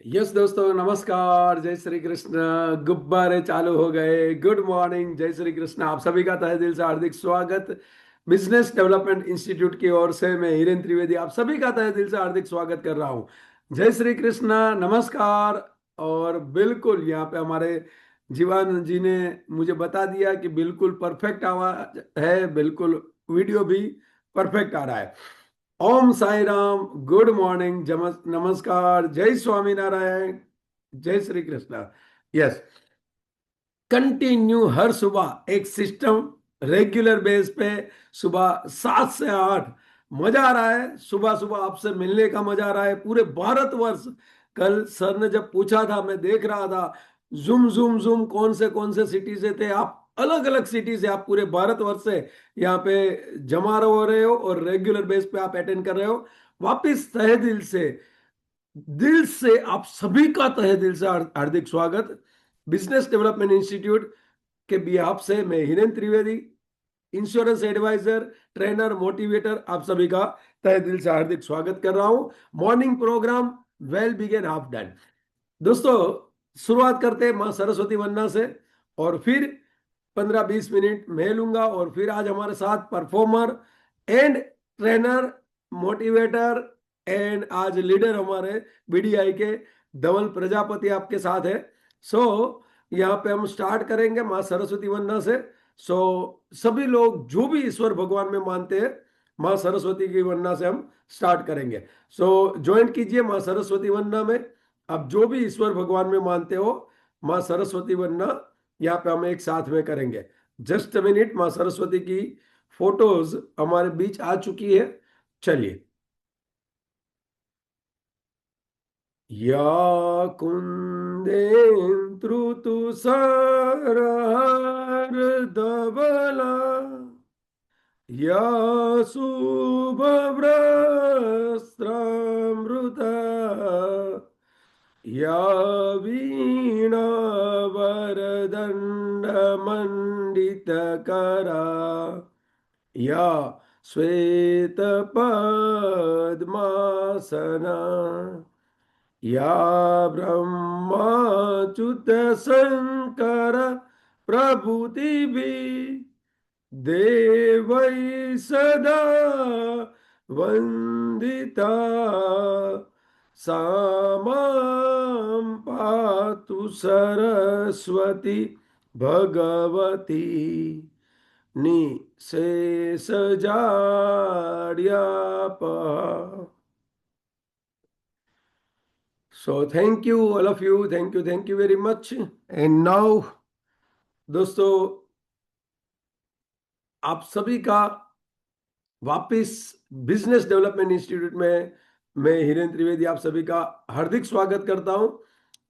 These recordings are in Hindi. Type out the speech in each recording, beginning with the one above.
यस दोस्तों, नमस्कार। जय श्री कृष्ण। गुब्बारे चालू हो गए। Good morning. जय श्री कृष्ण। आप सभी का तहे दिल से हार्दिक स्वागत। बिजनेस डेवलपमेंट इंस्टीट्यूट की ओर से मैं हिरेन त्रिवेदी आप सभी का तहे दिल से हार्दिक स्वागत कर रहा हूँ। जय श्री कृष्ण, नमस्कार। और बिल्कुल यहाँ पे हमारे जीवन जी ने मुझे बता दिया कि बिल्कुल परफेक्ट आवाज है, बिल्कुल वीडियो भी परफेक्ट आ रहा है। ओम साई राम। Good morning. नमस्कार। जय स्वामी नारायण। जय श्री कृष्ण। यस, कंटिन्यू हर सुबह एक सिस्टम, रेगुलर बेस पे सुबह 7 से 8। मजा आ रहा है, सुबह सुबह आपसे मिलने का मजा आ रहा है। पूरे भारतवर्ष, कल सर ने जब पूछा था मैं देख रहा था, जूम जूम जूम कौन से सिटी से थे आप। अलग अलग सिटी से आप पूरे भारतवर्ष से यहाँ पे जमा हो रहे हो और रेगुलर बेस पे आप अटेंड कर रहे हो। वापिस तहे दिल से आप सभी का तहे दिल से हार्दिक स्वागत। बिजनेस डेवलपमेंट इंस्टीट्यूट के बिहाफ से मैं Hiren Trivedi, insurance advisor, trainer, motivator, आप सभी का तहे दिल से हार्दिक स्वागत कर रहा हूं। Morning programme well begun half done. दोस्तों, शुरुआत करते हैं मां सरस्वती वंदना से, और फिर 15-20 मिनट मैं लूंगा। और फिर आज हमारे साथ performer and trainer, motivator and आज लीडर हमारे बीडीआई के धवल प्रजापति आपके साथ है। सो यहाँ पे हम स्टार्ट करेंगे माँ सरस्वती वंदना से। सो सभी लोग जो भी ईश्वर भगवान में मानते हैं, माँ सरस्वती की वंदना से हम स्टार्ट करेंगे। सो ज्वाइन कीजिए माँ सरस्वती वंदना में। अब जो भी ईश्वर भगवान में मानते हो, माँ सरस्वती वंदना यहाँ पे हम एक साथ में करेंगे। जस्ट अ मिनट, माँ सरस्वती की फोटोज हमारे बीच आ चुकी है। चलिए। या कुंदेन्द्रुतु सरहर धवला, या शुभ्रवस्त्रामृता, या वीणावरदण्डमण्डितकरा, या श्वेतपद्मासना, या ब्रह्माच्युत शंकर प्रभृतिभिः देवै सदा वन्दिता, सा मां पातु Saraswati Bhagwati निशेषजाड्यापहा। So thank you all of you, thank you very much. And now दोस्तों, आप सभी का वापस बिजनेस डेवलपमेंट इंस्टीट्यूट में मैं हिरेन त्रिवेदी आप सभी का हार्दिक स्वागत करता हूं।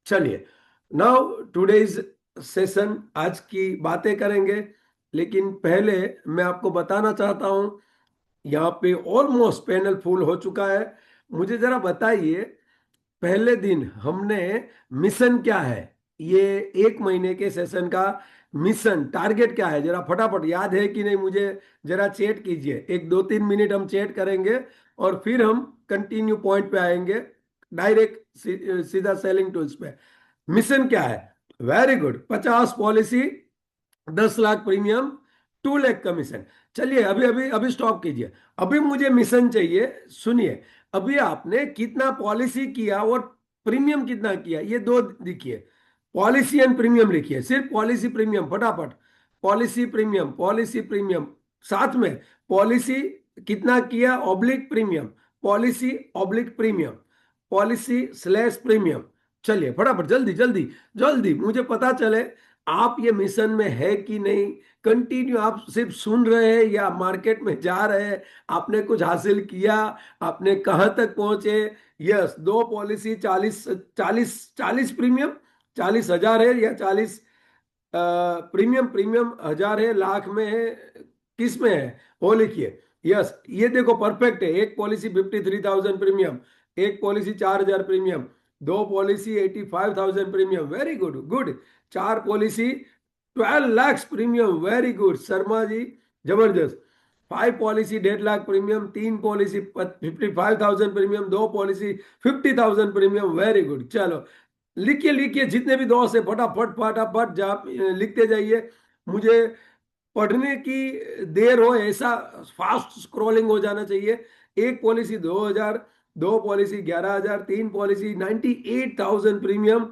चलिए, नाउ टुडेज सेशन, आज की बातें करेंगे। लेकिन पहले मैं आपको बताना चाहता हूं, यहाँ पे ऑलमोस्ट पैनल फुल हो चुका है। मुझे जरा बताइए, पहले दिन हमने मिशन क्या है, ये 1 महीने के सेशन का मिशन टारगेट क्या है, जरा फटाफट याद है कि नहीं मुझे जरा चैट कीजिए। 1-2-3 मिनट हम चैट करेंगे और फिर हम कंटिन्यू पॉइंट पे आएंगे, डायरेक्ट सीधा सेलिंग टूल्स पे। मिशन क्या है? Very good. 50 policy, 10 lakh premium, 2 lakh commission. चलिए, अभी अभी अभी स्टॉप कीजिए। अभी मुझे मिशन चाहिए। सुनिए, अभी आपने कितना पॉलिसी किया और प्रीमियम कितना किया, ये दो लिखिए। पॉलिसी एंड प्रीमियम लिखिए, सिर्फ पॉलिसी प्रीमियम फटाफट। पॉलिसी प्रीमियम, पॉलिसी प्रीमियम, साथ में पॉलिसी कितना किया oblique premium, policy oblique premium, policy slash premium. चलिए फटाफट, जल्दी जल्दी जल्दी, मुझे पता चले आप ये मिशन में है कि नहीं। कंटिन्यू आप सिर्फ सुन रहे हैं या मार्केट में जा रहे हैं, आपने कुछ हासिल किया, आपने कहां तक पहुंचे। यस, दो पॉलिसी, 40 40 40 प्रीमियम, 40,000 है या 40 प्रीमियम, प्रीमियम 1,000 है, लाख में है, किस में है वो लिखिए। यस, ये देखो परफेक्ट है। एक पॉलिसी 53,000 प्रीमियम, एक पॉलिसी 4,000 प्रीमियम, दो policy 85,000 premium, very good good. चार policy 12 lakh premium, very good Sharma ji, जबरदस्त। 5 policy 1.5 lakh premium, 3 policy 55,000 premium, 2 policy 50,000 premium. Very good. चलो लिखिए लिखिए, जितने भी दोस्त है फटाफट फटाफट जा लिखते जाइए। मुझे पढ़ने की देर हो ऐसा फास्ट स्क्रॉलिंग हो जाना चाहिए। एक policy 2,000, 2 policy 11,000, 3 policy 98,000 premium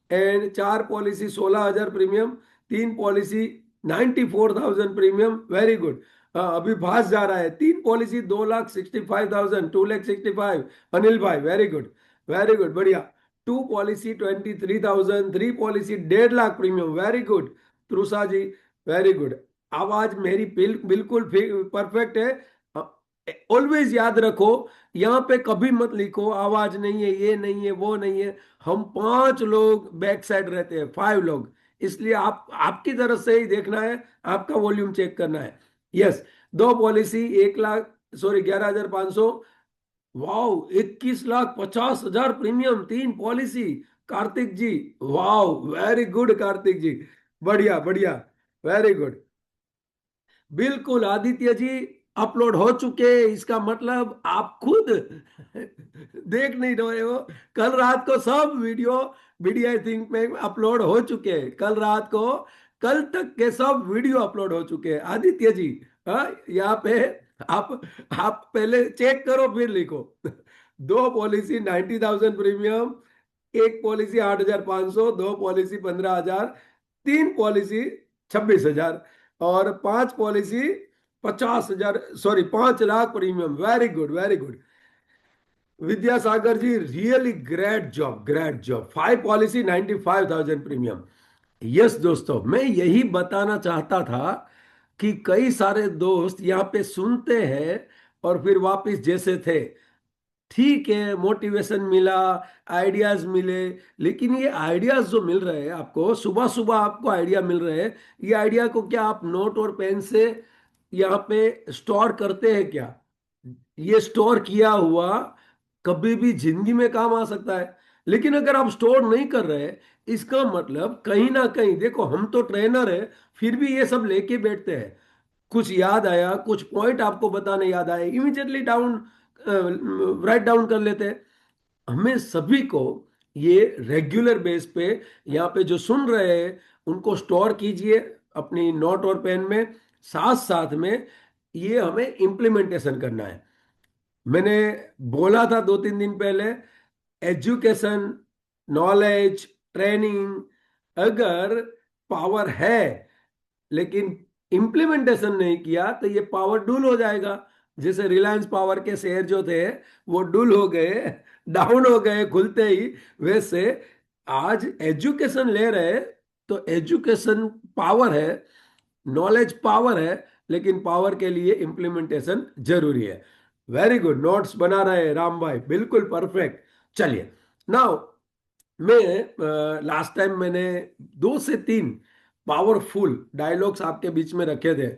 and 4 policy 16,000 premium, 3 policy 94,000 premium. Very good. अभी फास्ट जा रहा है। 3 पॉलिसी 2,65,000, 2,65,000। अनिल भाई वेरी गुड, वेरी गुड, बढ़िया। 2 policy 23,000, 3 policy 1.5 lakh premium. Very good Trusha ji, very good. आवाज मेरी बिल्कुल परफेक्ट है। ऑलवेज याद रखो, यहाँ पे कभी मत लिखो आवाज नहीं है, ये नहीं है, वो नहीं है। हम 5 लोग बैक साइड रहते हैं, 5 लोग। इसलिए आप आपकी तरफ से ही देखना है, आपका वॉल्यूम चेक करना है। Yes. 2 policy 1 lakh, sorry 11,500। Wow, 21,50,000 premium, 3 policy. Kartik ji, wow very good Kartik ji, बढ़िया बढ़िया, वेरी गुड। बिल्कुल आदित्य जी, अपलोड हो चुके। इसका मतलब आप खुद देख नहीं रहे हो। कल रात को सब वीडियो मीडिया थिंक में अपलोड हो चुके हैं। कल रात को, कल तक के सब वीडियो अपलोड हो चुके हैं आदित्य जी। हाँ, यहाँ पे आप आप पहले चेक करो फिर लिखो। 2 policy 90,000 premium, 1 policy 8,500, 2 policy 15,000, 3 policy 26,000 और 5 policy 50,000, sorry 5 lakh premium. Very good, very good. Vidyasagar ji, really great job, great job. 5 policy 95,000 premium. Yes दोस्तों, मैं यही बताना चाहता था कि कई सारे दोस्त यहाँ पे सुनते हैं और फिर वापस जैसे थे। ठीक है, मोटिवेशन मिला, आइडियाज मिले, लेकिन ये आइडियाज जो मिल रहे हैं आपको, सुबह सुबह आपको आइडिया मिल रहे हैं, ये आइडिया को क्या आप नोट और पेन से यहाँ पे स्टोर करते हैं क्या? ये स्टोर किया हुआ कभी भी जिंदगी में काम आ सकता है। लेकिन अगर आप स्टोर नहीं कर रहे, इसका मतलब कहीं ना कहीं, देखो हम तो ट्रेनर है, फिर भी ये सब लेके बैठते हैं। कुछ याद आया, कुछ पॉइंट आपको बताने याद आए, इमीडिएटली डाउन राइट डाउन कर लेते हैं। हमें सभी को ये रेगुलर बेस पे यहाँ पे जो सुन रहे हैं उनको स्टोर कीजिए अपनी नोट और पेन में। साथ साथ में ये हमें इम्प्लीमेंटेशन करना है। मैंने बोला था 2-3 दिन पहले, एजुकेशन, नॉलेज, ट्रेनिंग, अगर पावर है लेकिन इम्प्लीमेंटेशन नहीं किया तो ये पावर डूल हो जाएगा। जैसे रिलायंस पावर के शेयर जो थे वो डूल हो गए, डाउन हो गए खुलते ही। वैसे आज एजुकेशन ले रहे, तो एजुकेशन पावर है, नॉलेज पावर है, लेकिन पावर के लिए इम्प्लीमेंटेशन जरूरी है। वेरी गुड, नोट्स बना रहे हैं राम भाई, बिल्कुल परफेक्ट। चलिए नाउ, मैं लास्ट टाइम मैंने 2 से 3 पावरफुल डायलॉग्स आपके बीच में रखे थे।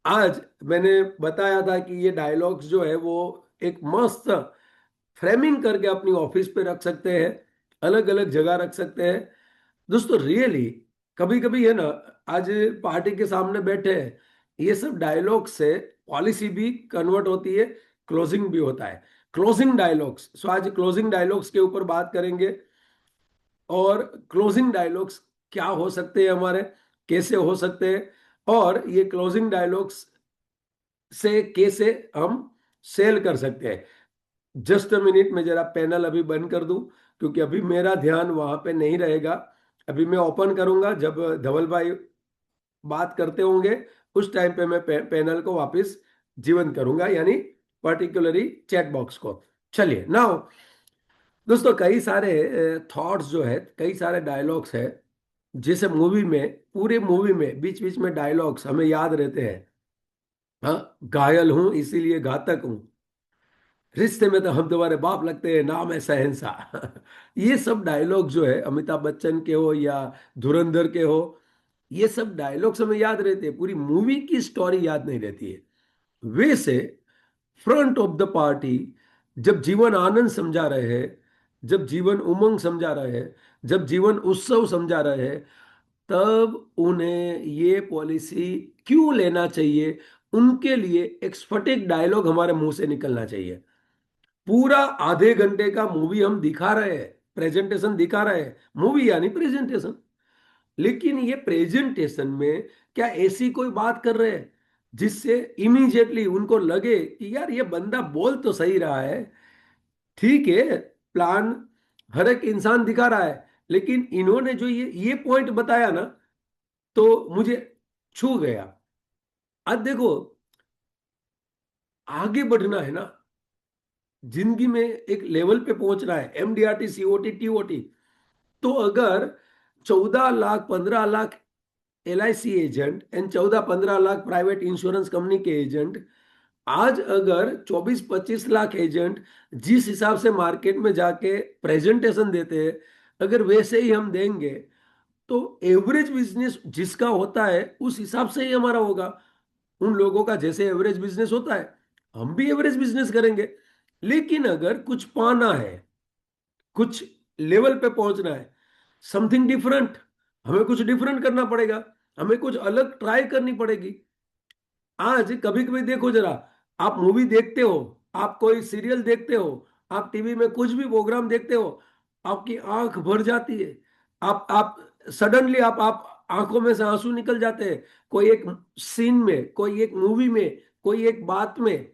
आज मैंने बताया था कि ये डायलॉग्स जो है वो एक मस्त फ्रेमिंग करके अपनी ऑफिस पे रख सकते हैं, अलग अलग जगह रख सकते हैं। दोस्तों रियली कभी कभी है ना, आज पार्टी के सामने बैठे हैं, ये सब डायलॉग से पॉलिसी भी कन्वर्ट होती है, क्लोजिंग भी होता है। क्लोजिंग डायलॉग्स, सो आज क्लोजिंग डायलॉग्स के ऊपर बात करेंगे। और क्लोजिंग डायलॉग्स क्या हो सकते हैं हमारे, कैसे हो सकते हैं, और ये क्लोजिंग डायलॉग्स से कैसे हम सेल कर सकते हैं। जस्ट अ मिनट, में जरा पैनल अभी बंद कर दूं, क्योंकि अभी मेरा ध्यान वहां पे नहीं रहेगा। अभी मैं ओपन करूंगा जब धवल भाई बात करते होंगे, उस टाइम पे मैं पैनल को वापस जीवंत करूंगा, यानी पर्टिकुलरली चैट बॉक्स को। चलिए नाउ दोस्तों, कई सारे थॉट्स जो है, कई सारे डायलॉग्स है, जैसे मूवी में, पूरे मूवी में बीच बीच में डायलॉग्स हमें याद रहते हैं। हाँ, घायल हूं इसीलिए घातक हूं, रिश्ते में तो हम तुम्हारे बाप लगते हैं, नाम है शहंशाह। ये सब डायलॉग जो है, अमिताभ बच्चन के हो या धुरंधर के हो, ये सब डायलॉग्स हमें याद रहते हैं, पूरी मूवी की स्टोरी याद नहीं रहती है। वैसे फ्रंट ऑफ द पार्टी जब जीवन आनंद समझा रहे हैं, जब जीवन उमंग समझा रहे हैं, जब जीवन उत्सव समझा रहे हैं, तब उन्हें ये पॉलिसी क्यों लेना चाहिए, उनके लिए एक स्फटिक डायलॉग हमारे मुंह से निकलना चाहिए। पूरा आधे घंटे का मूवी हम दिखा रहे हैं, प्रेजेंटेशन दिखा रहे हैं, मूवी यानी प्रेजेंटेशन, लेकिन ये प्रेजेंटेशन में क्या ऐसी कोई बात कर रहे हैं जिससे इमीडिएटली उनको लगे कि यार ये बंदा बोल तो सही रहा है, ठीक है, प्लान हर एक इंसान दिखा रहा है, लेकिन इन्होंने जो ये पॉइंट बताया ना, तो मुझे छू गया। अब देखो, आगे बढ़ना है ना, जिंदगी में एक लेवल पे पहुंचना है, एमडीआरटी, सीओटी, टीओटी, तो अगर 14 lakh 15 lakh LIC agent and 14-15 lakh private insurance company के एजेंट, आज अगर 24-25 लाख एजेंट जिस हिसाब से मार्केट में जाके प्रेजेंटेशन देते हैं, अगर वैसे ही हम देंगे, तो एवरेज बिजनेस जिसका होता है उस हिसाब से ही हमारा होगा। उन लोगों का जैसे एवरेज बिजनेस होता है, हम भी एवरेज बिजनेस करेंगे। लेकिन अगर कुछ पाना है, कुछ लेवल पे पहुंचना है, समथिंग डिफरेंट, हमें कुछ डिफरेंट करना पड़ेगा, हमें कुछ अलग ट्राई करनी पड़ेगी। आज कभी कभी देखो जरा, आप मूवी देखते हो, आप कोई सीरियल देखते हो, आप टीवी में कुछ भी प्रोग्राम देखते हो, आपकी आंख भर जाती है, आप सडनली आप आंखों में से आंसू निकल जाते हैं, कोई एक सीन में, कोई एक मूवी में, कोई एक बात में।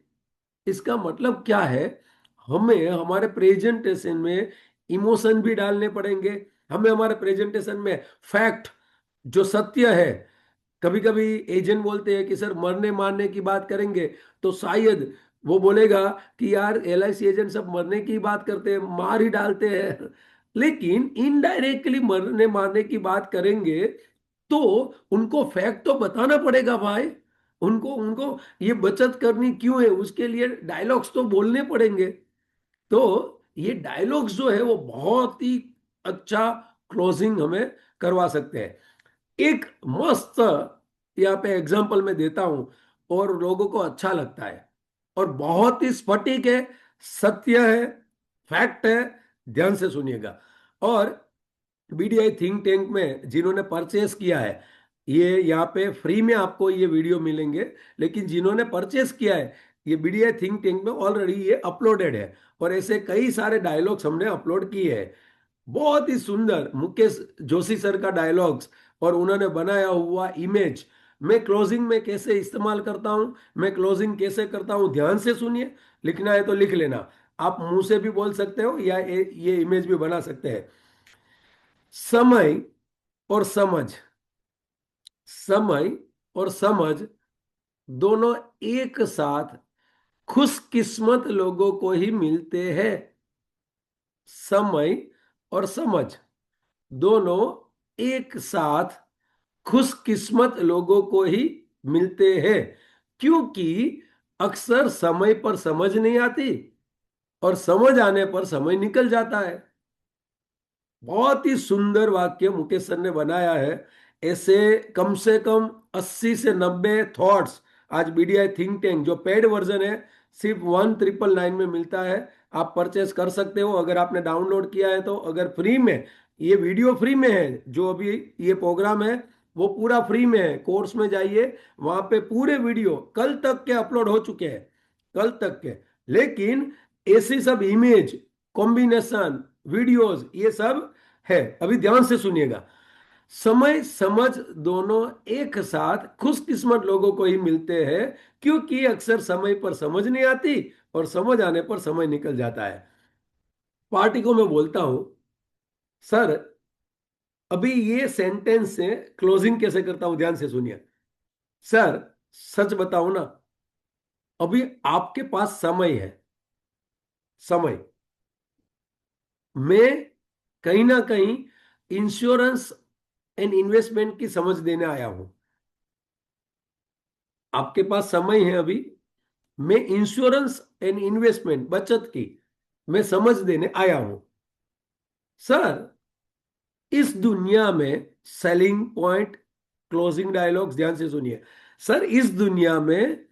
इसका मतलब क्या है, हमें हमारे प्रेजेंटेशन में इमोशन भी डालने पड़ेंगे, हमें हमारे प्रेजेंटेशन में फैक्ट, जो सत्य है। कभी कभी एजेंट बोलते हैं कि सर मरने मारने की बात करेंगे, तो शायद वो बोलेगा कि यार एलआईसी एजेंट सब मरने की बात करते हैं, मार ही डालते हैं। लेकिन इनडायरेक्टली मरने मारने की बात करेंगे, तो उनको फैक्ट तो बताना पड़ेगा भाई। उनको उनको ये बचत करनी क्यों है, उसके लिए डायलॉग्स तो बोलने पड़ेंगे। तो ये डायलॉग्स जो है वो बहुत ही अच्छा क्लोजिंग हमें करवा सकते हैं। एक मस्त यहाँ पे एग्जांपल मैं देता हूं, और लोगों को अच्छा लगता है, और बहुत ही स्फटिक है, सत्य है, फैक्ट है, ध्यान से सुनिएगा। और बीडीआई थिंक टैंक में जिन्होंने परचेस किया है, ये यहाँ पे फ्री में आपको ये वीडियो मिलेंगे, लेकिन जिन्होंने परचेस किया है, ये बीडीआई थिंक टैंक में ऑलरेडी ये अपलोडेड है, और ऐसे कई सारे डायलॉग्स हमने अपलोड किए हैं। बहुत ही सुंदर मुकेश जोशी सर का डायलॉग्स, और उन्होंने बनाया हुआ इमेज, मैं क्लोजिंग में कैसे इस्तेमाल करता हूं, मैं क्लोजिंग कैसे करता हूं, ध्यान से सुनिए। लिखना है तो लिख लेना, आप मुंह से भी बोल सकते हो, या ये इमेज भी बना सकते हैं। समय और समझ, समय और समझ दोनों एक साथ खुशकिस्मत लोगों को ही मिलते हैं। समय और समझ दोनों एक साथ खुशकिस्मत लोगों को ही मिलते हैं, क्योंकि अक्सर समय पर समझ नहीं आती, और समझ आने पर समय निकल जाता है। बहुत ही सुंदर वाक्य मुकेश सर ने बनाया है। ऐसे कम से कम 80 से 90 थॉट्स आज बीडीआई थिंक टैंक जो पेड वर्जन है, सिर्फ 1999 में मिलता है। आप परचेस कर सकते हो अगर आपने डाउनलोड किया है तो। अगर फ्री में, ये वीडियो फ्री में है, जो अभी ये प्रोग्राम है वो पूरा फ्री में है। कोर्स में जाइए, वहां पे पूरे वीडियो कल तक के अपलोड हो चुके हैं, कल तक के। लेकिन ऐसी सब इमेज कॉम्बिनेशन वीडियोस ये सब है। अभी ध्यान से सुनिएगा, समय समझ दोनों एक साथ खुशकिस्मत लोगों को ही मिलते हैं, क्योंकि अक्सर समय पर समझ नहीं आती, और समझ आने पर समय निकल जाता है। पार्टी को मैं बोलता हूं, सर अभी ये सेंटेंस से क्लोजिंग कैसे करता हूं, ध्यान से सुनिए। सर सच बताऊं ना, अभी आपके पास समय है, समय, मैं कहीं ना कहीं इंश्योरेंस एंड इन्वेस्टमेंट की समझ देने आया हूं। आपके पास समय है अभी, मैं इंश्योरेंस एंड इन्वेस्टमेंट, बचत की मैं समझ देने आया हूं। सर इस दुनिया में सेलिंग पॉइंट, क्लोजिंग डायलॉग्स, ध्यान से सुनिए। सर इस दुनिया में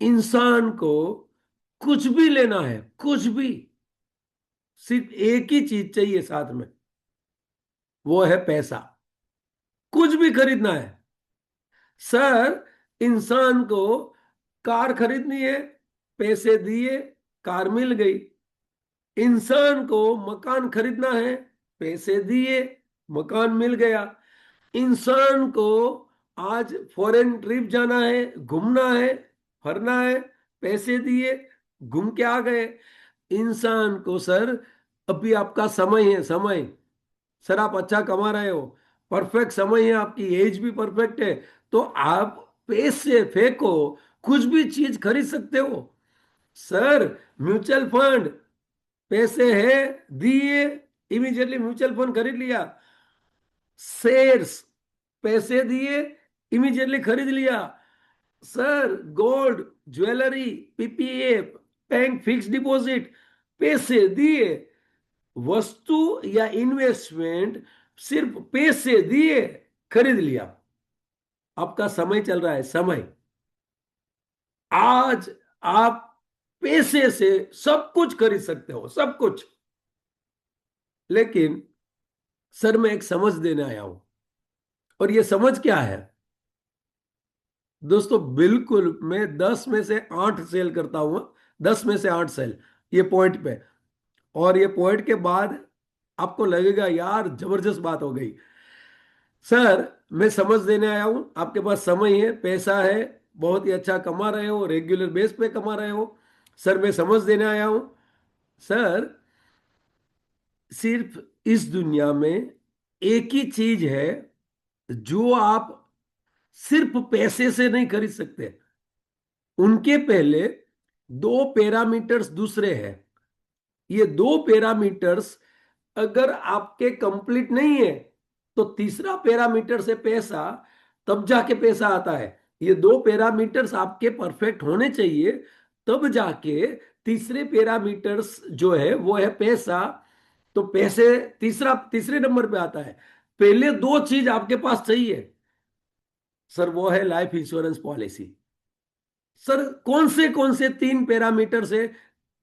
इंसान को कुछ भी लेना है, कुछ भी, सिर्फ एक ही चीज चाहिए साथ में, वो है पैसा। कुछ भी खरीदना है सर, इंसान को कार खरीदनी है, पैसे दिए, कार मिल गई। इंसान को मकान खरीदना है, पैसे दिए, मकान मिल गया। इंसान को आज फॉरेन ट्रिप जाना है, घूमना है, फरना है, पैसे दिए, घूम के आ गए। इंसान को सर, अभी आपका समय है, समय, सर आप अच्छा कमा रहे हो, परफेक्ट समय है, आपकी एज भी परफेक्ट है, तो आप पैसे फेंको, कुछ भी चीज खरीद सकते हो। सर म्यूचुअल फंड, पैसे है, दिए, इमीडिएटली म्यूचुअल फंड खरीद लिया। शेयर्स, पैसे दिए, इमीडिएटली खरीद लिया। Sir gold, jewellery, PPA, bank fix deposit, पैसे दिए। वस्तु या इन्वेस्टमेंट, सिर्फ पैसे दिए, खरीद लिया। आपका समय चल रहा है, समय। आज आप पैसे से सब कुछ खरीद सकते हो, सब कुछ। लेकिन सर मैं एक समझ देने आया हूं, और ये समझ क्या है दोस्तों? बिल्कुल मैं 10 में से 8 सेल करता हूं, 10 में से 8 सेल, ये पॉइंट पे। और ये पॉइंट के बाद आपको लगेगा यार जबरदस्त बात हो गई। सर मैं समझ देने आया हूं, आपके पास समय है, पैसा है, बहुत ही अच्छा कमा रहे हो, रेगुलर बेस पे कमा रहे हो। सर मैं समझ देने आया हूं। सर सिर्फ इस दुनिया में एक ही चीज है जो आप सिर्फ पैसे से नहीं खरीद सकते। उनके पहले 2 पैरामीटर्स दूसरे हैं। ये 2 पैरामीटर्स अगर आपके कंप्लीट नहीं है, तो तीसरा पैरामीटर से पैसा, तब जाके पैसा आता है। ये 2 पैरामीटर्स आपके परफेक्ट होने चाहिए, तब जाके तीसरे पैरामीटर्स जो है वो है पैसा। तो पैसे तीसरा, तीसरे नंबर पे आता है। पहले 2 चीज आपके पास चाहिए सर, वो है लाइफ इंश्योरेंस पॉलिसी। सर कौन से 3 पैरामीटर से?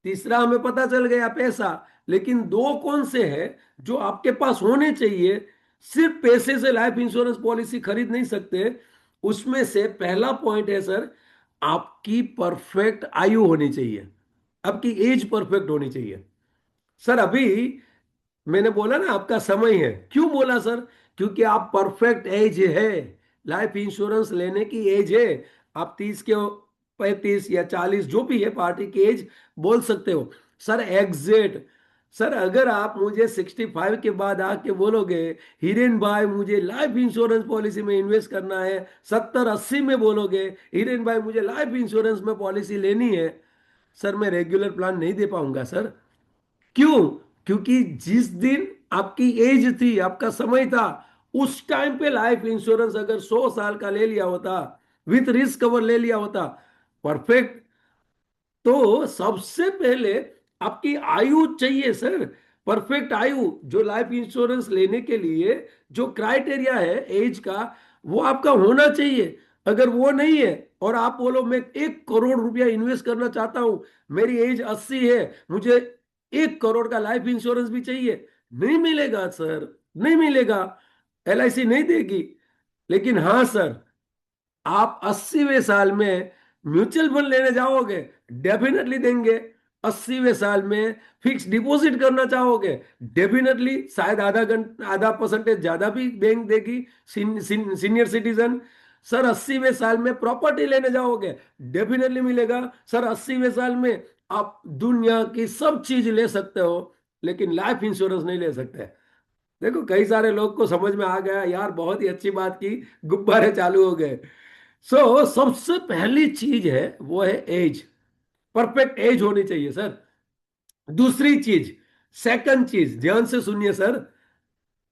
तीसरा हमें पता चल गया पैसा, लेकिन 2 कौन से हैं जो आपके पास होने चाहिए? सिर्फ पैसे से लाइफ इंश्योरेंस पॉलिसी खरीद नहीं सकते। उसमें से पहला पॉइंट है सर, आपकी परफेक्ट आयु होनी चाहिए, आपकी एज परफेक्ट होनी चाहिए। सर अभी मैंने बोला ना आपका समय है, क्यों बोला सर? क्योंकि आप परफेक्ट एज है, लाइफ इंश्योरेंस लेने की एज है। आप 30 के 35 या 40 जो भी है पार्टी की एज बोल सकते हो सर, एग्जैक्ट। सर अगर आप मुझे 65 के बाद आके बोलोगे हिरेन भाई मुझे लाइफ इंश्योरेंस पॉलिसी में इन्वेस्ट करना है, 70 80 में बोलोगे हिरेन भाई मुझे लाइफ इंश्योरेंस में पॉलिसी लेनी है, सर मैं रेगुलर प्लान नहीं दे पाऊंगा सर। क्यों? क्योंकि जिस दिन आपकी एज थी, आपका समय था, उस टाइम पे लाइफ इंश्योरेंस अगर 100 साल का ले लिया होता, विथ रिस्क कवर ले लिया होता, परफेक्ट। तो सबसे पहले आपकी आयु चाहिए सर, परफेक्ट आयु। जो लाइफ इंश्योरेंस लेने के लिए जो क्राइटेरिया है एज का, वो आपका होना चाहिए। अगर वो नहीं है और आप बोलो मैं 1 करोड़ रुपया इन्वेस्ट करना चाहता हूं, मेरी एज 80 है, मुझे 1 करोड़ का लाइफ इंश्योरेंस भी चाहिए, नहीं मिलेगा सर, नहीं मिलेगा, एलआईसी नहीं देगी। लेकिन हाँ सर, आप 80वें साल में म्यूचुअल फंड लेने जाओगे, डेफिनेटली देंगे। 80वें साल में फिक्स डिपॉजिट करना चाहोगे, डेफिनेटली, शायद आधा परसेंटेज ज्यादा भी बैंक देगी, सीनियर सिटीजन। सर 80वें साल में प्रॉपर्टी लेने जाओगे, डेफिनेटली मिलेगा। सर 80वें साल में आप दुनिया की सब चीज ले सकते हो, लेकिन लाइफ इंश्योरेंस नहीं ले सकते। देखो कई सारे लोग को समझ में आ गया यार, बहुत ही अच्छी बात की, गुब्बारे चालू हो गए। सबसे पहली चीज है वो है एज, परफेक्ट एज होनी चाहिए सर। दूसरी चीज, सेकंड चीज, ध्यान से सुनिए सर,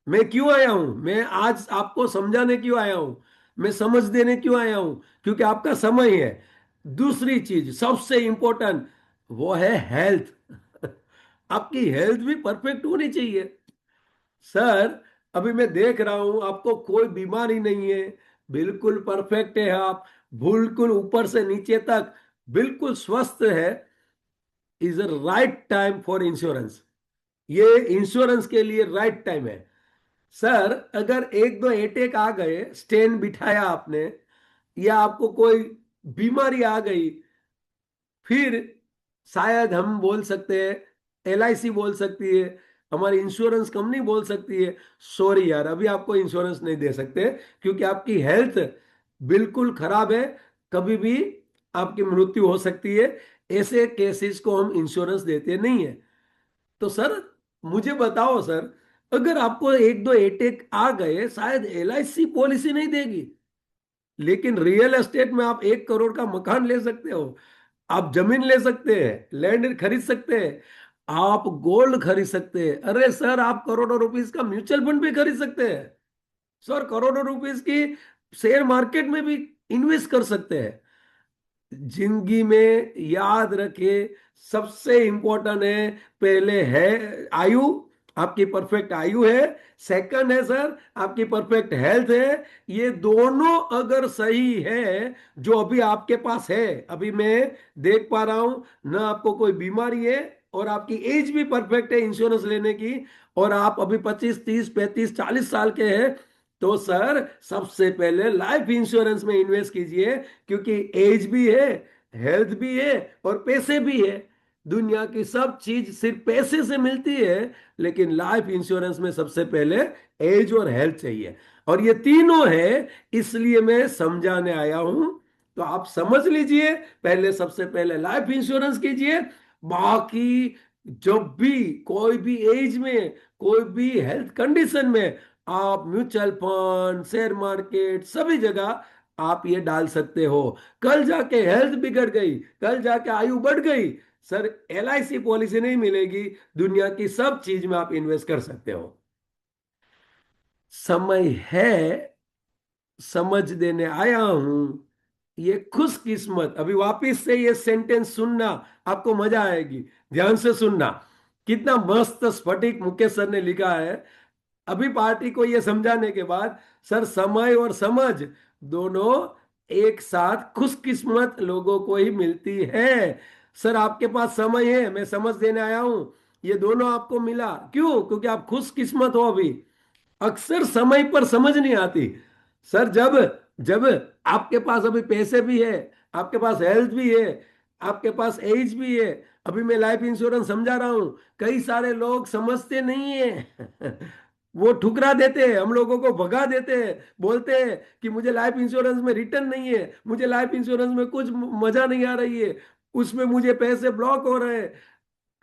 मैं क्यों आया हूं, मैं आज आपको समझाने क्यों आया हूं, मैं समझ देने क्यों आया हूं? क्योंकि आपका समय है। दूसरी चीज सबसे इंपॉर्टेंट, वो है हेल्थ। आपकी हेल्थ भी परफेक्ट होनी चाहिए सर। अभी मैं देख रहा हूं आपको कोई बीमारी नहीं है, बिल्कुल परफेक्ट है आप, बिल्कुल ऊपर से नीचे तक बिल्कुल स्वस्थ है। Is a right time for insurance. ये इंश्योरेंस के लिए राइट टाइम है सर। अगर 1 2 अटैक आ गए, स्टेन बिठाया आपने, या आपको कोई बीमारी आ गई, फिर शायद हम बोल सकते हैं, एलआईसी बोल सकती है, हमारी इंश्योरेंस कंपनी बोल सकती है, सॉरी यार अभी आपको इंश्योरेंस नहीं दे सकते क्योंकि आपकी हेल्थ बिल्कुल खराब है, कभी भी आपकी मृत्यु हो सकती है। ऐसे केसेस को हम इंश्योरेंस देते नहीं है। तो सर मुझे बताओ सर, अगर आपको एक दो अटैक आ गए शायद एलआईसी पॉलिसी नहीं देगी, लेकिन रियल एस्टेट में आप 1 करोड़ का मकान ले सकते हो, आप जमीन ले सकते हैं, लैंड खरीद सकते हैं, आप गोल्ड खरीद सकते हैं, अरे सर आप करोड़ों रुपीस का म्यूचुअल फंड भी खरीद सकते हैं, सर करोड़ों रुपीस की शेयर मार्केट में भी इन्वेस्ट कर सकते हैं। जिंदगी में याद रखे, सबसे इंपॉर्टेंट है, पहले है आयु, आपकी परफेक्ट आयु है, सेकंड है सर आपकी परफेक्ट हेल्थ है। ये दोनों अगर सही है, जो अभी आपके पास है, अभी मैं देख पा रहा हूं ना, आपको कोई बीमारी है और आपकी एज भी परफेक्ट है इंश्योरेंस लेने की, और आप अभी 25 30 35 40 साल के हैं, तो सर सबसे पहले लाइफ इंश्योरेंस में इन्वेस्ट कीजिए, क्योंकि एज भी है, हेल्थ भी है और पैसे भी है। दुनिया की सब चीज सिर्फ पैसे से मिलती है, लेकिन लाइफ इंश्योरेंस में सबसे पहले एज और हेल्थ चाहिए, और ये तीनों है, इसलिए मैं समझाने आया हूं। तो आप समझ लीजिए, पहले सबसे पहले लाइफ इंश्योरेंस कीजिए, बाकी जब भी कोई भी एज में, कोई भी हेल्थ कंडीशन में, आप म्यूचुअल फंड, शेयर मार्केट, सभी जगह आप ये डाल सकते हो। कल जाके हेल्थ बिगड़ गई, कल जाके आयु बढ़ गई, सर एलआईसी पॉलिसी नहीं मिलेगी, दुनिया की सब चीज में आप इन्वेस्ट कर सकते हो। समय है, समझ देने आया हूं, ये खुशकिस्मत, अभी वापिस से ये सेंटेंस सुनना, आपको मजा आएगी, ध्यान से सुनना। कितना मस्त स्फटिक मुकेश सर ने लिखा है, अभी पार्टी को यह समझाने के बाद, सर समय और समझ दोनों एक साथ खुशकिस्मत लोगों को ही मिलती है। सर आपके पास समय है, मैं समझ देने आया हूं, ये दोनों आपको मिला, क्यों? क्योंकि आप खुशकिस्मत हो अभी। अक्सर समय पर समझ नहीं आती सर, जब जब आपके पास अभी पैसे भी है, आपके पास हेल्थ भी है, आपके पास एज भी है, अभी मैं लाइफ इंश्योरेंस समझा रहा हूं, कई सारे लोग समझते नहीं है वो ठुकरा देते हैं, हम लोगों को भगा देते हैं, बोलते हैं कि मुझे लाइफ इंश्योरेंस में रिटर्न नहीं है, मुझे लाइफ इंश्योरेंस में कुछ मजा नहीं आ रही है, उसमें मुझे पैसे ब्लॉक हो रहे हैं।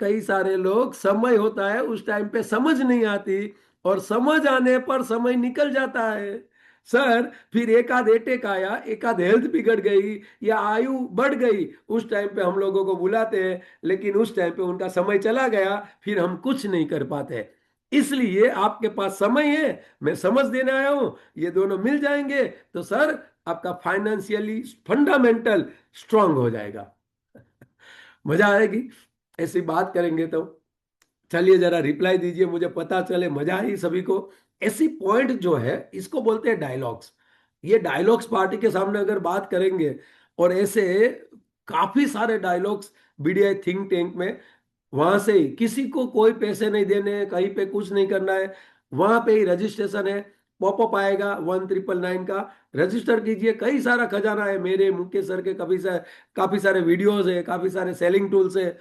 कई सारे लोग, समय होता है उस टाइम पे समझ नहीं आती, और समझ आने पर समय निकल जाता है सर, फिर एक आध अटैक आया, एक आध हेल्थ बिगड़ गई या आयु बढ़ गई, उस टाइम पे हम लोगों को बुलाते हैं, लेकिन उस टाइम पे उनका समय चला गया, फिर हम कुछ नहीं कर पाते। इसलिए आपके पास समय है, मैं समझ देने आया हूं, ये दोनों मिल जाएंगे तो सर आपका फाइनेंशियली फंडामेंटल स्ट्रांग हो जाएगा। मजा आएगी ऐसी बात करेंगे तो। चलिए जरा रिप्लाई दीजिए, मुझे पता चले मजा आई सभी को। ऐसी पॉइंट जो है इसको बोलते हैं डायलॉग्स। ये डायलॉग्स पार्टी के सामने अगर बात करेंगे, और ऐसे काफी सारे डायलॉग्स बीडीआई थिंक टैंक में, वहां से ही, किसी को कोई पैसे नहीं देने हैं, कहीं पे कुछ नहीं करना है, वहां पे ही रजिस्ट्रेशन है, पॉपअप आएगा 1999 का, रजिस्टर कीजिए, कई सारा खजाना है मेरे, मुकेश सर के काफी सारे वीडियोस है, काफी सारे सेलिंग टूल्स है,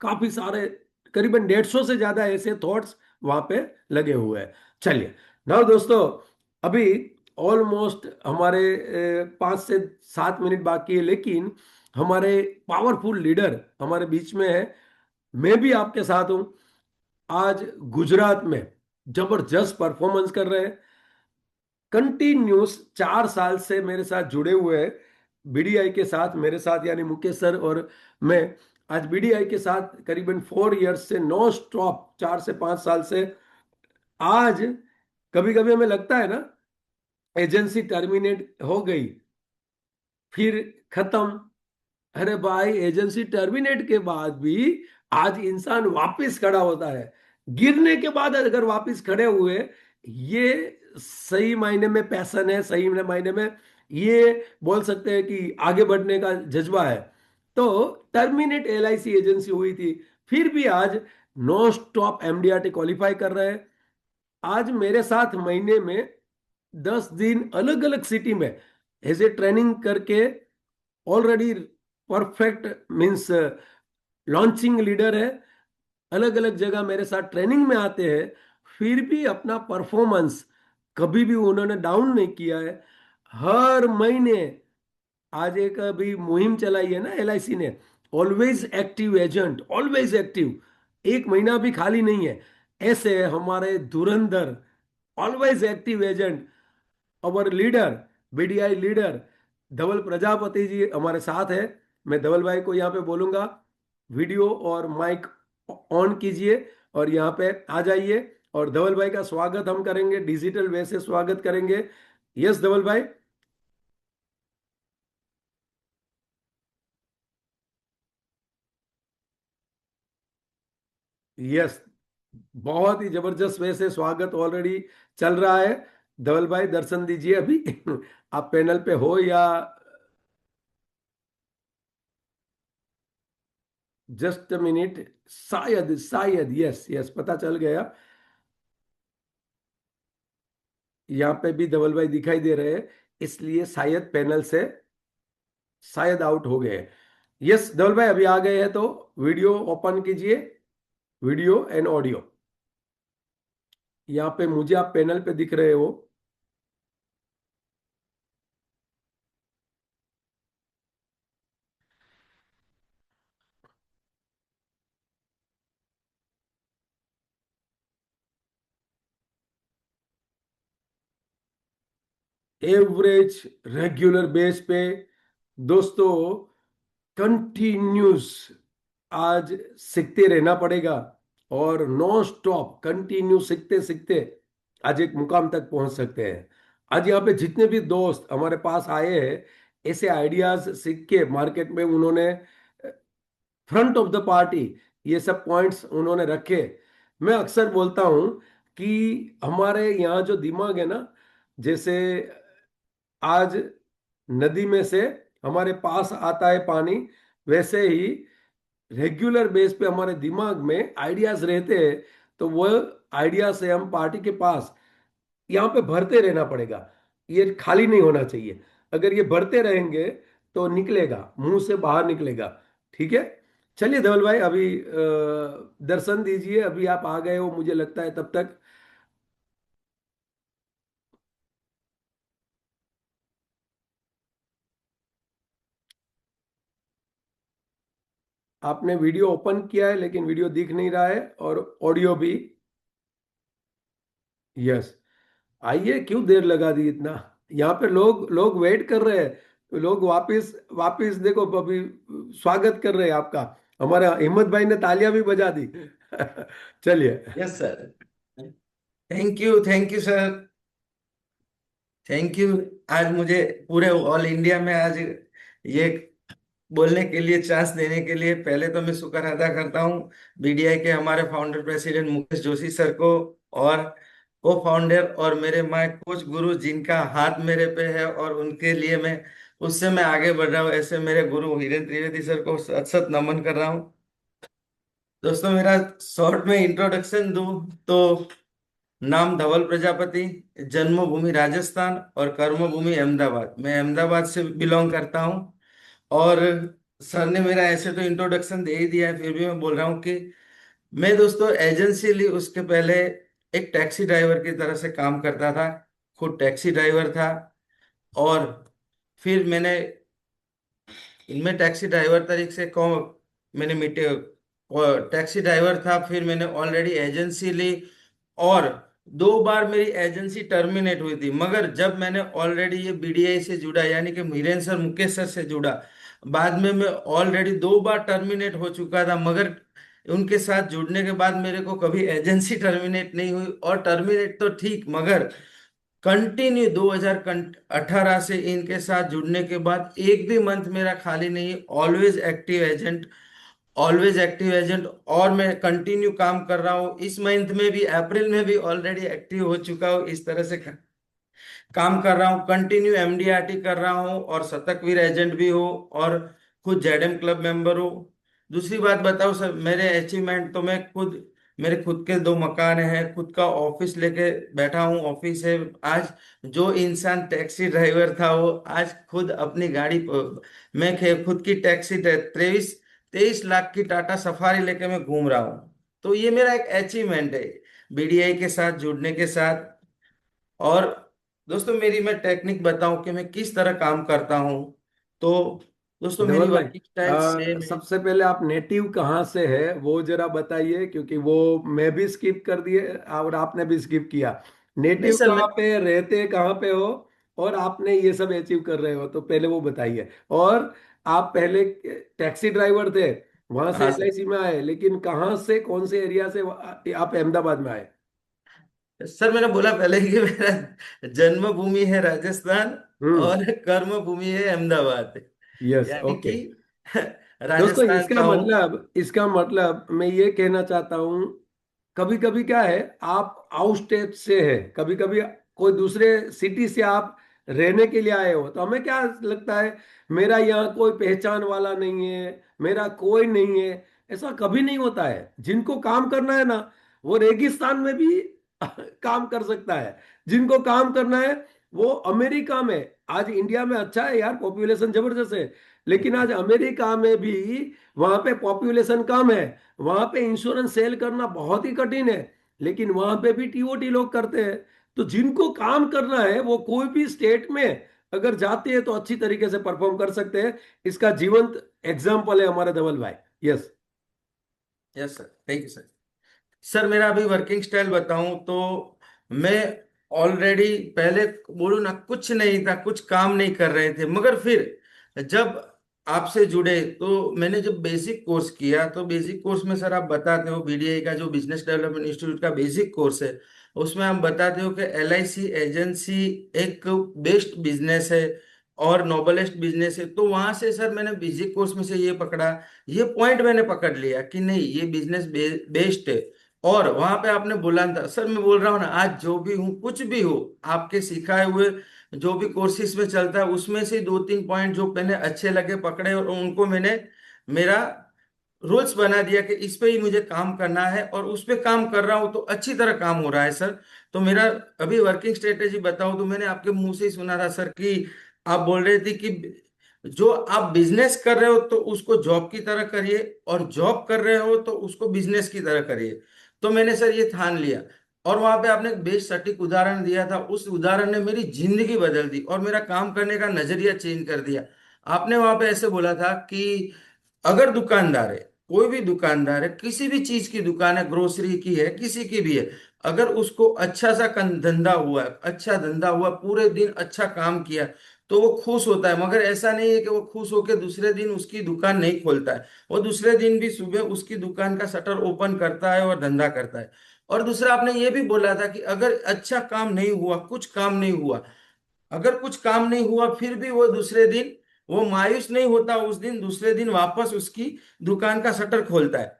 काफी सारे, करीबन 150 से ज्यादा ऐसे थॉट्स वहां पे लगे हुए हैं। चलिए नाउ दोस्तों, अभी ऑलमोस्ट हमारे 5 से 7 मिनट बाकी है, लेकिन हमारे पावरफुल लीडर हमारे बीच में है, मैं भी आपके साथ हूं। आज गुजरात में जबरदस्त परफॉर्मेंस कर रहे हैं, कंटिन्यूस 4 साल से मेरे साथ जुड़े हुए हैं, बीडीआई के साथ, मेरे साथ यानी मुकेश सर और मैं, आज बीडीआई के साथ करीबन 4 इयर्स से नो स्टॉप, 4 से 5 साल से। आज कभी कभी हमें लगता है ना, एजेंसी टर्मिनेट हो गई, फिर खत्म, अरे भाई एजेंसी टर्मिनेट के बाद भी आज इंसान वापस खड़ा होता है, गिरने के बाद अगर वापस खड़े हुए, ये सही मायने में पैशन है, सही मायने में ये बोल सकते हैं कि आगे बढ़ने का जज्बा है। तो टर्मिनेट एलआईसी एजेंसी हुई थी, फिर भी आज नो स्टॉप एमडीआरटी क्वालिफाई कर रहे हैं। आज मेरे साथ महीने में 10 दिन अलग अलग सिटी में एज ए ट्रेनिंग करके already perfect means launching leader है, अलग अलग जगह मेरे साथ ट्रेनिंग में आते हैं, फिर भी अपना परफॉर्मेंस कभी भी उन्होंने डाउन नहीं किया है। हर महीने, आज एक अभी मुहिम चलाई है ना एलआईसी ने, always active agent, always active, एक महीना भी खाली नहीं है। ऐसे हमारे धुरंधर ऑलवेज एक्टिव एजेंट, अवर लीडर, बीडीआई लीडर धवल प्रजापति जी हमारे साथ है। मैं धवल भाई को यहाँ पे बोलूंगा, वीडियो और माइक ऑन कीजिए और यहाँ पे आ जाइए, और धवल भाई का स्वागत हम करेंगे, डिजिटल वे से स्वागत करेंगे। यस धवल भाई। यस, बहुत ही जबरदस्त वे से स्वागत ऑलरेडी चल रहा है। धवल भाई दर्शन दीजिए अभी। आप पैनल पे हो या? जस्ट मिनट, शायद शायद, यस यस, पता चल गया। यहाँ पे भी धवल भाई दिखाई दे रहे हैं, इसलिए शायद पैनल से शायद आउट हो गए। यस धवल भाई अभी आ गए हैं, तो वीडियो ओपन कीजिए, वीडियो एंड ऑडियो। यहाँ पे मुझे आप पैनल पे दिख रहे हो। एवरेज रेगुलर बेस पे दोस्तों, कंटिन्यूस आज सीखते रहना पड़ेगा, और नॉन स्टॉप कंटिन्यू सीखते सीखते आज एक मुकाम तक पहुंच सकते हैं। आज यहाँ पे जितने भी दोस्त हमारे पास आए हैं, ऐसे आइडियाज सीख के मार्केट में उन्होंने फ्रंट ऑफ द पार्टी ये सब पॉइंट्स उन्होंने रखे। मैं अक्सर बोलता हूं कि हमारे यहाँ जो दिमाग है ना, जैसे आज नदी में से हमारे पास आता है पानी, वैसे ही रेगुलर बेस पे हमारे दिमाग में आइडियाज रहते हैं। तो वो आइडिया से हम पार्टी के पास यहाँ पे भरते रहना पड़ेगा, ये खाली नहीं होना चाहिए। अगर ये भरते रहेंगे तो निकलेगा, मुंह से बाहर निकलेगा। ठीक है, चलिए धवल भाई अभी दर्शन दीजिए, अभी आप आ गए हो मुझे लगता है तब तक। आपने वीडियो ओपन किया है लेकिन वीडियो दिख नहीं रहा है, और ऑडियो भी। यस, आइए, क्यों देर लगा दी इतना? यहाँ पे लोग लोग वेट कर रहे हैं, लोग वापस वापस देखो अभी स्वागत कर रहे हैं आपका। हमारे हिम्मत भाई ने तालियां भी बजा दी। चलिए। Yes sir. Thank you sir. Thank you. आज मुझे पूरे ऑल इंडिया में आज ये बोलने के लिए चांस देने के लिए पहले तो मैं शुक्र अदा करता हूँ बीडीआई के हमारे founder president Mukesh Joshi sir को, और को फाउंडर और मेरे माय कोच गुरु जिनका हाथ मेरे पे है और उनके लिए मैं उससे मैं आगे बढ़ रहा हूँ, ऐसे मेरे गुरु हिरेन त्रिवेदी सर को सत सत नमन कर रहा हूँ। दोस्तों मेरा शॉर्ट में इंट्रोडक्शन दूं तो नाम धवल प्रजापति, जन्मभूमि राजस्थान और कर्मभूमि अहमदाबाद। मैं अहमदाबाद से बिलोंग करता हूँ। और सर ने मेरा ऐसे तो इंट्रोडक्शन दे ही दिया है, फिर भी मैं बोल रहा हूँ कि मैं दोस्तों एजेंसी ली उसके पहले एक टैक्सी ड्राइवर की तरह से काम करता था। खुद टैक्सी ड्राइवर था। और फिर मैंने इनमें टैक्सी ड्राइवर तरीके से कौन मैंने मीटे और टैक्सी ड्राइवर था, फिर मैंने ऑलरेडी एजेंसी ली। और 2 बार मेरी एजेंसी टर्मिनेट हुई थी, मगर जब मैंने ऑलरेडी ये बीडीआई से जुड़ा यानी कि हीरेन सर मुकेश सर से जुड़ा, बाद में मैं ऑलरेडी 2 बार टर्मिनेट हो चुका था, मगर उनके साथ जुड़ने के बाद मेरे को कभी एजेंसी टर्मिनेट नहीं हुई। और टर्मिनेट तो ठीक, मगर कंटिन्यू 2018 से इनके साथ जुड़ने के बाद एक भी मंथ मेरा खाली नहीं, always active agent, always active agent. और मैं कंटिन्यू काम कर रहा हूँ, इस मंथ में भी अप्रैल में भी ऑलरेडी एक्टिव हो चुका हूँ। इस तरह से काम कर रहा हूँ, कंटिन्यू एमडीआरटी कर रहा हूँ और शतकवीर एजेंट भी हूँ, और खुद जेडएम क्लब मेंबर हूँ। दूसरी बात बताओ सर, मेरे अचीवमेंट तो मैं खुद मेरे खुद के 2 मकान हैं, खुद का ऑफिस लेके बैठा हूँ, ऑफिस है। आज जो इंसान टैक्सी ड्राइवर था वो आज खुद अपनी गाड़ी मैं खुद की टैक्सी 23 23 लाख की टाटा सफारी लेके मैं घूम रहा हूँ। तो ये मेरा एक अचीवमेंट है बीडीआई के साथ जुड़ने के साथ। और दोस्तों मेरी मैं टेक्निक बताऊं कि मैं किस तरह काम करता हूं। तो दोस्तों मेरी धवल भाई, वर्किंग स्टाइल सेम है। सबसे पहले आप नेटिव कहाँ से है वो जरा बताइए, क्योंकि वो मैं भी स्किप कर दिए और आपने भी स्किप किया। नहीं नेटिव सर, मैं कहाँ पे, रहते कहाँ पे हो, और आपने ये सब अचीव कर रहे हो, तो पहले वो बताइए। और आप पहले टैक्सी ड्राइवर थे, वहां से हाँ सर। एलआईसी में आए, लेकिन कहाँ से, कौन से एरिया से आप अहमदाबाद में आए? सर मैंने बोला पहले ही कि मेरा जन्मभूमि है राजस्थान हम्म। और कर्म भूमि है अहमदाबाद। यस, यानी ओके। कि दोस्तों, राजस्थान का हूँ। इसका मतलब मैं ये कहना चाहता हूँ, कभी कभी क्या है, आप आउट स्टेट से है, कभी कभी कोई दूसरे सिटी से आप रहने के लिए आए हो, तो हमें क्या लगता है, मेरा यहाँ कोई पहचान वाला नहीं है, मेरा कोई नहीं है। ऐसा कभी नहीं होता है। जिनको काम करना है ना, वो रेगिस्तान में भी काम कर सकता है। जिनको काम करना है, वो अमेरिका में, आज इंडिया में अच्छा है यार, पॉपुलेशन जबरदस्त है, लेकिन आज अमेरिका में भी वहां पे पॉपुलेशन कम है, वहां पे इंश्योरेंस सेल करना बहुत ही कठिन है, लेकिन वहां पे भी टीओटी लोग करते हैं। तो जिनको काम करना है वो कोई भी स्टेट में अगर जाते हैं तो अच्छी तरीके से परफॉर्म कर सकते हैं। इसका जीवंत एग्जाम्पल है हमारे धवल भाई। Yes. Yes sir, thank you sir. Sir मेरा अभी वर्किंग स्टाइल बताऊं तो मैं ऑलरेडी पहले बोलूं ना, कुछ नहीं था, कुछ काम नहीं कर रहे थे, मगर फिर जब आपसे जुड़े तो मैंने जब बेसिक कोर्स किया, तो बेसिक कोर्स में सर आप बताते हो बीडीआई का जो बिजनेस डेवलपमेंट इंस्टीट्यूट का बेसिक कोर्स है, उसमें आप बताते हो कि एलआईसी एजेंसी एक बेस्ट बिजनेस है और नोबलेस्ट बिजनेस है। तो वहां से सर मैंने बेसिक कोर्स में से ये पकड़ा, ये पॉइंट मैंने पकड़ लिया कि नहीं ये बिजनेस बेस्ट है। और वहां पे आपने बोला था सर, मैं बोल रहा हूँ ना, आज जो भी हूँ कुछ भी हो, आपके सिखाए हुए जो भी कोर्सेज में चलता है उसमें से 2 3 पॉइंट जो मैंने अच्छे लगे पकड़े और उनको मैंने मेरा रूल्स बना दिया कि इस पे ही मुझे काम करना है, और उस पे काम कर रहा हूँ तो अच्छी तरह काम हो रहा है सर। तो मेरा अभी वर्किंग स्ट्रेटेजी बताऊं तो मैंने आपके मुंह से ही सुना था सर कि आप बोल रहे थे कि जो आप बिजनेस कर रहे हो तो उसको जॉब की तरह करिए, और जॉब कर रहे हो तो उसको बिजनेस की तरह करिए। तो मैंने सर ये ठान लिया। और वहां पे आपने एक बेस्ट सटीक उदाहरण दिया था, उस उदाहरण ने मेरी जिंदगी बदल दी और मेरा काम करने का नजरिया चेंज कर दिया। आपने वहां पे ऐसे बोला था कि अगर दुकानदार है, कोई भी दुकानदार है, किसी भी चीज की दुकान है, ग्रोसरी की है, किसी की भी है, अगर उसको अच्छा सा धंधा हुआ, अच्छा धंधा हुआ, पूरे दिन अच्छा काम किया, तो वो खुश होता है। मगर ऐसा नहीं है कि वो खुश होकर दूसरे दिन उसकी दुकान नहीं खोलता है, वो दूसरे दिन भी सुबह उसकी दुकान का शटर ओपन करता है और धंधा करता है। और दूसरा आपने ये भी बोला था कि अगर अच्छा काम नहीं हुआ, कुछ काम नहीं हुआ, अगर कुछ काम नहीं हुआ फिर भी वो दूसरे दिन वो मायूस नहीं होता, उस दिन दूसरे दिन वापस उसकी दुकान का शटर खोलता है।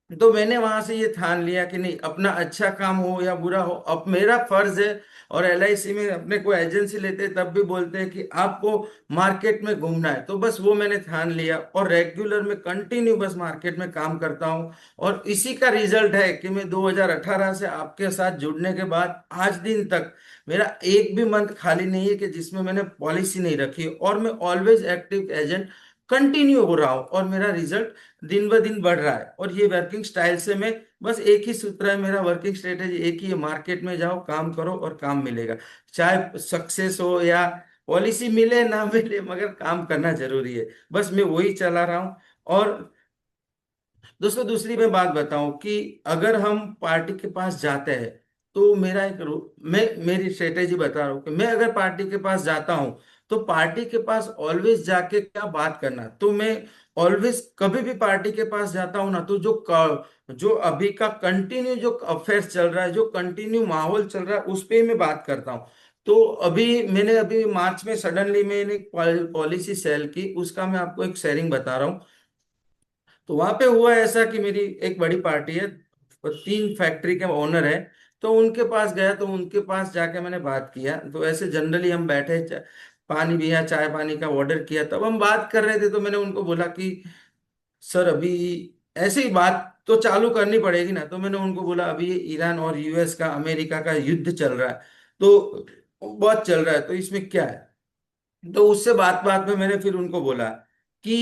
तो मैंने वहां से ये ठान लिया कि नहीं, अपना अच्छा काम हो या बुरा हो, अब मेरा फर्ज है। और एलआईसी में अपने को एजेंसी लेते हैं तब भी बोलते हैं कि आपको मार्केट में घूमना है, तो बस वो मैंने ठान लिया और रेगुलर में कंटिन्यू बस मार्केट में काम करता हूँ। और इसी का रिजल्ट है कि मैं 2018 से आपके साथ जुड़ने के बाद आज दिन तक मेरा एक भी मंथ खाली नहीं है कि जिसमें मैंने पॉलिसी नहीं रखी, और मैं ऑलवेज एक्टिव एजेंट कंटिन्यू हो रहा हूँ और मेरा रिजल्ट दिन ब दिन बढ़ रहा है। और ये वर्किंग स्टाइल से मैं बस एक ही सूत्र है मेरा, वर्किंग स्ट्रेटेजी एक ही है, मार्केट में जाओ, काम करो और काम मिलेगा। चाहे सक्सेस हो या पॉलिसी मिले ना मिले, मगर काम करना जरूरी है। बस मैं वही चला रहा हूँ। और दोस्तों दूसरी मैं बात बताऊं कि अगर हम पार्टी के पास जाते हैं तो मेरा एक मैं मेरी स्ट्रेटेजी बता रहा हूँ कि मैं अगर पार्टी के पास जाता हूँ तो पार्टी के पास ऑलवेज जाके क्या बात करना, तो मैं ऑलवेज कभी भी पार्टी के पास जाता हूँ ना, तो जो अभी का कंटिन्यू जो अफेयर चल रहा है, जो कंटिन्यू माहौल चल रहा है, उस पे ही मैं बात करता हूँ। तो अभी मार्च में सडनली मैंने एक पॉलिसी सेल की, उसका मैं आपको एक शेयरिंग बता रहा हूँ। तो वहां पे हुआ ऐसा कि मेरी एक बड़ी पार्टी है और 3 फैक्ट्री के ओनर है। तो उनके पास गया, तो उनके पास जाके मैंने बात किया, तो ऐसे जनरली हम बैठे पानी भी या चाय पानी का ऑर्डर किया, तब हम बात कर रहे थे। तो मैंने उनको बोला कि सर अभी ऐसी बात तो चालू करनी पड़ेगी ना। तो मैंने उनको बोला अभी ये ईरान और यूएस का, अमेरिका का युद्ध चल रहा है, तो बहुत चल रहा है, तो इसमें क्या है। तो उससे बात बात में मैंने फिर उनको बोला कि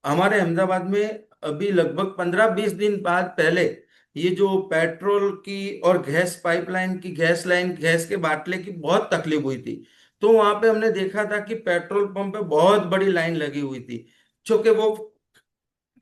हमारे अहमदाबाद में अभी लगभग 15-20 दिन बाद पहले ये जो पेट्रोल की और गैस पाइपलाइन की, गैस लाइन, गैस के बाटले की बहुत तकलीफ हुई थी। तो वहां पे हमने देखा था कि पेट्रोल पंप पे बहुत बड़ी लाइन लगी हुई थी, क्योंकि वो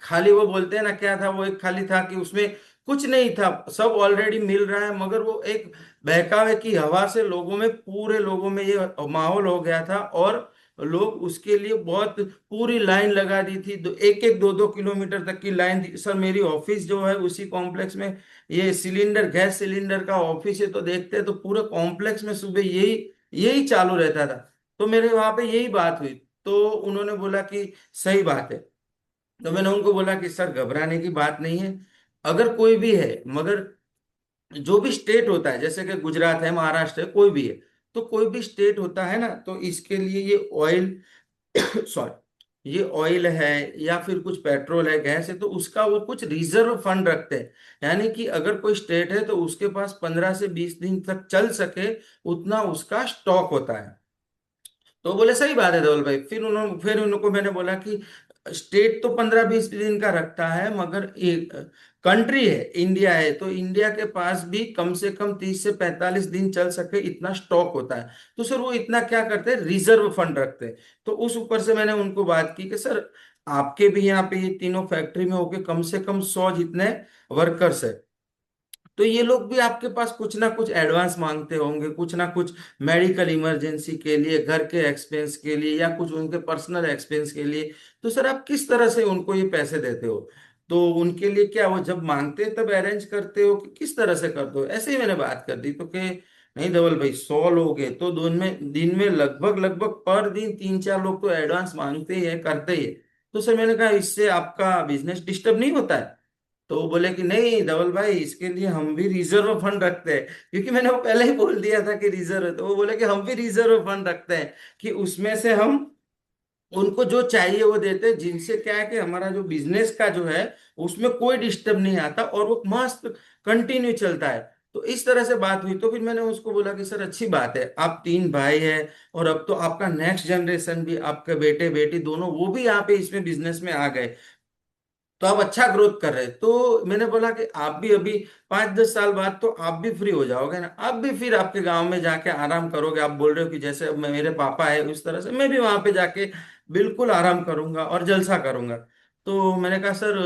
खाली, वो बोलते हैं ना, क्या था वो, एक खाली था कि उसमें कुछ नहीं था, सब ऑलरेडी मिल रहा है, मगर वो एक बहकावे की हवा से लोगों में, पूरे लोगों में ये माहौल हो गया था, और लोग उसके लिए बहुत पूरी लाइन लगा दी थी, एक एक 2-2 किलोमीटर तक की लाइन थी सर। मेरी ऑफिस जो है उसी कॉम्प्लेक्स में, ये सिलेंडर, गैस सिलेंडर का ऑफिस है, तो देखते हैं तो पूरे कॉम्प्लेक्स में सुबह यही यही चालू रहता था। तो मेरे वहां पे यही बात हुई। तो उन्होंने बोला कि सही बात है। तो मैंने उनको बोला कि सर घबराने की बात नहीं है, अगर कोई भी है, मगर जो भी स्टेट होता है, जैसे कि गुजरात है, महाराष्ट्र है, कोई भी है, तो कोई भी स्टेट होता है ना, तो इसके लिए ये ऑयल सॉरी, ये ऑयल है या फिर कुछ पेट्रोल है, गैस है, तो उसका वो कुछ रिजर्व फंड रखते हैं। यानी कि अगर कोई स्टेट है तो उसके पास 15 से 20 दिन तक चल सके, उतना उसका स्टॉक होता है। तो बोले सही बात है धवल भाई। फिर उनको मैंने बोला कि स्टेट तो 15-20 दिन का रखता है, मगर एक कंट्री है, इंडिया है, तो इंडिया के पास भी कम से कम 30 से 45 दिन चल सके इतना स्टॉक होता है। तो सर वो इतना क्या करते हैं, रिजर्व फंड रखते हैं। तो उस ऊपर से मैंने उनको बात की कि सर आपके भी यहाँ पे ये तीनों फैक्ट्री में होके कम से कम 100 जितने वर्कर्स है, तो ये लोग भी आपके पास कुछ ना कुछ एडवांस मांगते होंगे, कुछ ना कुछ मेडिकल इमरजेंसी के लिए, घर के एक्सपेंस के लिए, या कुछ उनके पर्सनल एक्सपेंस के लिए। तो सर आप किस तरह से उनको ये पैसे देते हो, तो उनके लिए क्या वो जब मांगते हैं तब अरेंज करते हो, कि किस तरह से करते हो। ऐसे ही मैंने बात कर दी। तो कि नहीं धवल भाई, 100 लोग हैं तो दिन में लगभग लगभग पर दिन 3-4 लोग तो एडवांस मांगते ही है, करते ही है। तो सर मैंने कहा इससे आपका बिजनेस डिस्टर्ब नहीं होता है। तो वो बोले कि नहीं धवल भाई, इसके लिए हम भी रिजर्व फंड रखते हैं, क्योंकि मैंने वो पहले ही बोल दिया था कि रिजर्व है। तो वो बोले कि हम भी रिजर्व फंड रखते हैं, कि उसमें से हम उनको जो चाहिए वो देते हैं, जिनसे क्या है कि हमारा जो बिजनेस का जो है उसमें कोई डिस्टर्ब नहीं आता, और वो मस्त कंटिन्यू चलता है। तो इस तरह से बात हुई। तो फिर मैंने उसको बोला कि सर अच्छी बात है, आप 3 भाई हैं, और अब तो आपका नेक्स्ट जनरेशन भी, आपके बेटे बेटी दोनों, वो भी यहाँ पे इसमें बिजनेस में आ गए, तो आप अच्छा ग्रोथ कर रहे हैं। तो मैंने बोला कि आप भी अभी 5-10 साल बाद तो आप भी फ्री हो जाओगे ना, आप भी फिर आपके गांव में जाके आराम करोगे। आप बोल रहे हो कि जैसे अब मेरे पापा है उस तरह से मैं भी वहां पे जाके बिल्कुल आराम करूंगा और जलसा करूंगा। तो मैंने कहा सर